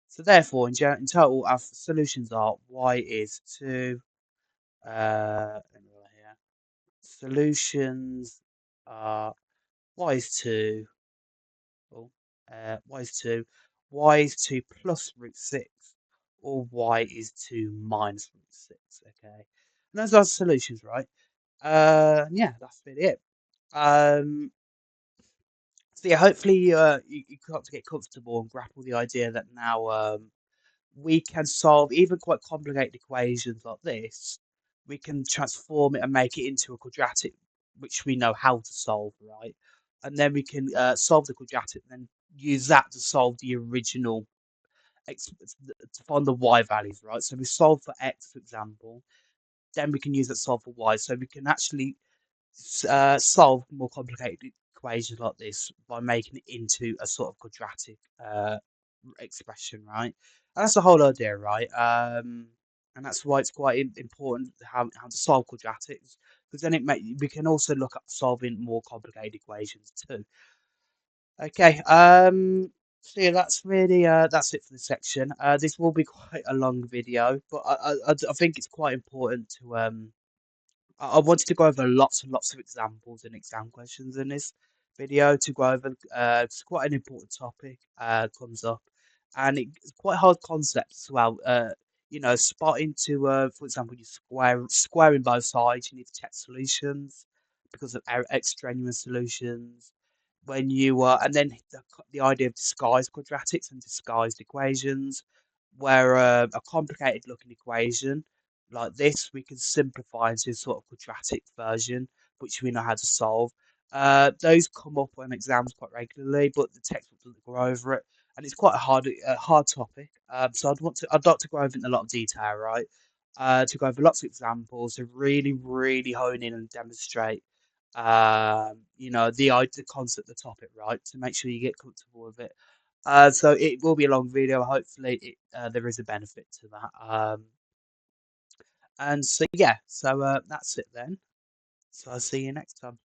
So therefore, in total, our solutions are y is 2. Let me write here. Solutions are y is 2. Oh, y is 2. Y is 2 plus root 6. Or y is 2 minus root 6. Okay. And those are the solutions, right? Yeah, that's really it. So yeah, hopefully you got to get comfortable and grapple the idea that now we can solve even quite complicated equations like this. We can transform it and make it into a quadratic, which we know how to solve, right? And then we can solve the quadratic and then use that to solve the original, to find the y values, right? So we solve for x, for example, then we can use that to solve for y. So we can actually solve more complicated equations like this by making it into a sort of quadratic expression, right? And that's the whole idea, right? And that's why it's quite important how to solve quadratics, because then we can also look at solving more complicated equations too. Okay, so yeah, that's it for this section. This will be quite a long video, but I think it's quite important to I wanted to go over lots and lots of examples and exam questions in this video to go over. It's quite an important topic. Comes up, and it's quite hard concepts as well. Spotting to, for example, you squaring both sides. You need to check solutions because of extraneous solutions. When you and then the idea of disguised quadratics and disguised equations, where a complicated looking equation like this, we can simplify into sort of quadratic version, which we know how to solve. Those come up on exams quite regularly, but the textbook doesn't go over it, and it's quite a hard topic. So I'd like to go over it in a lot of detail, right? To go over lots of examples to really, really hone in and demonstrate, the concept, the topic, right? To make sure you get comfortable with it. So it will be a long video. Hopefully, there is a benefit to that. And so, yeah, so that's it then. So I'll see you next time.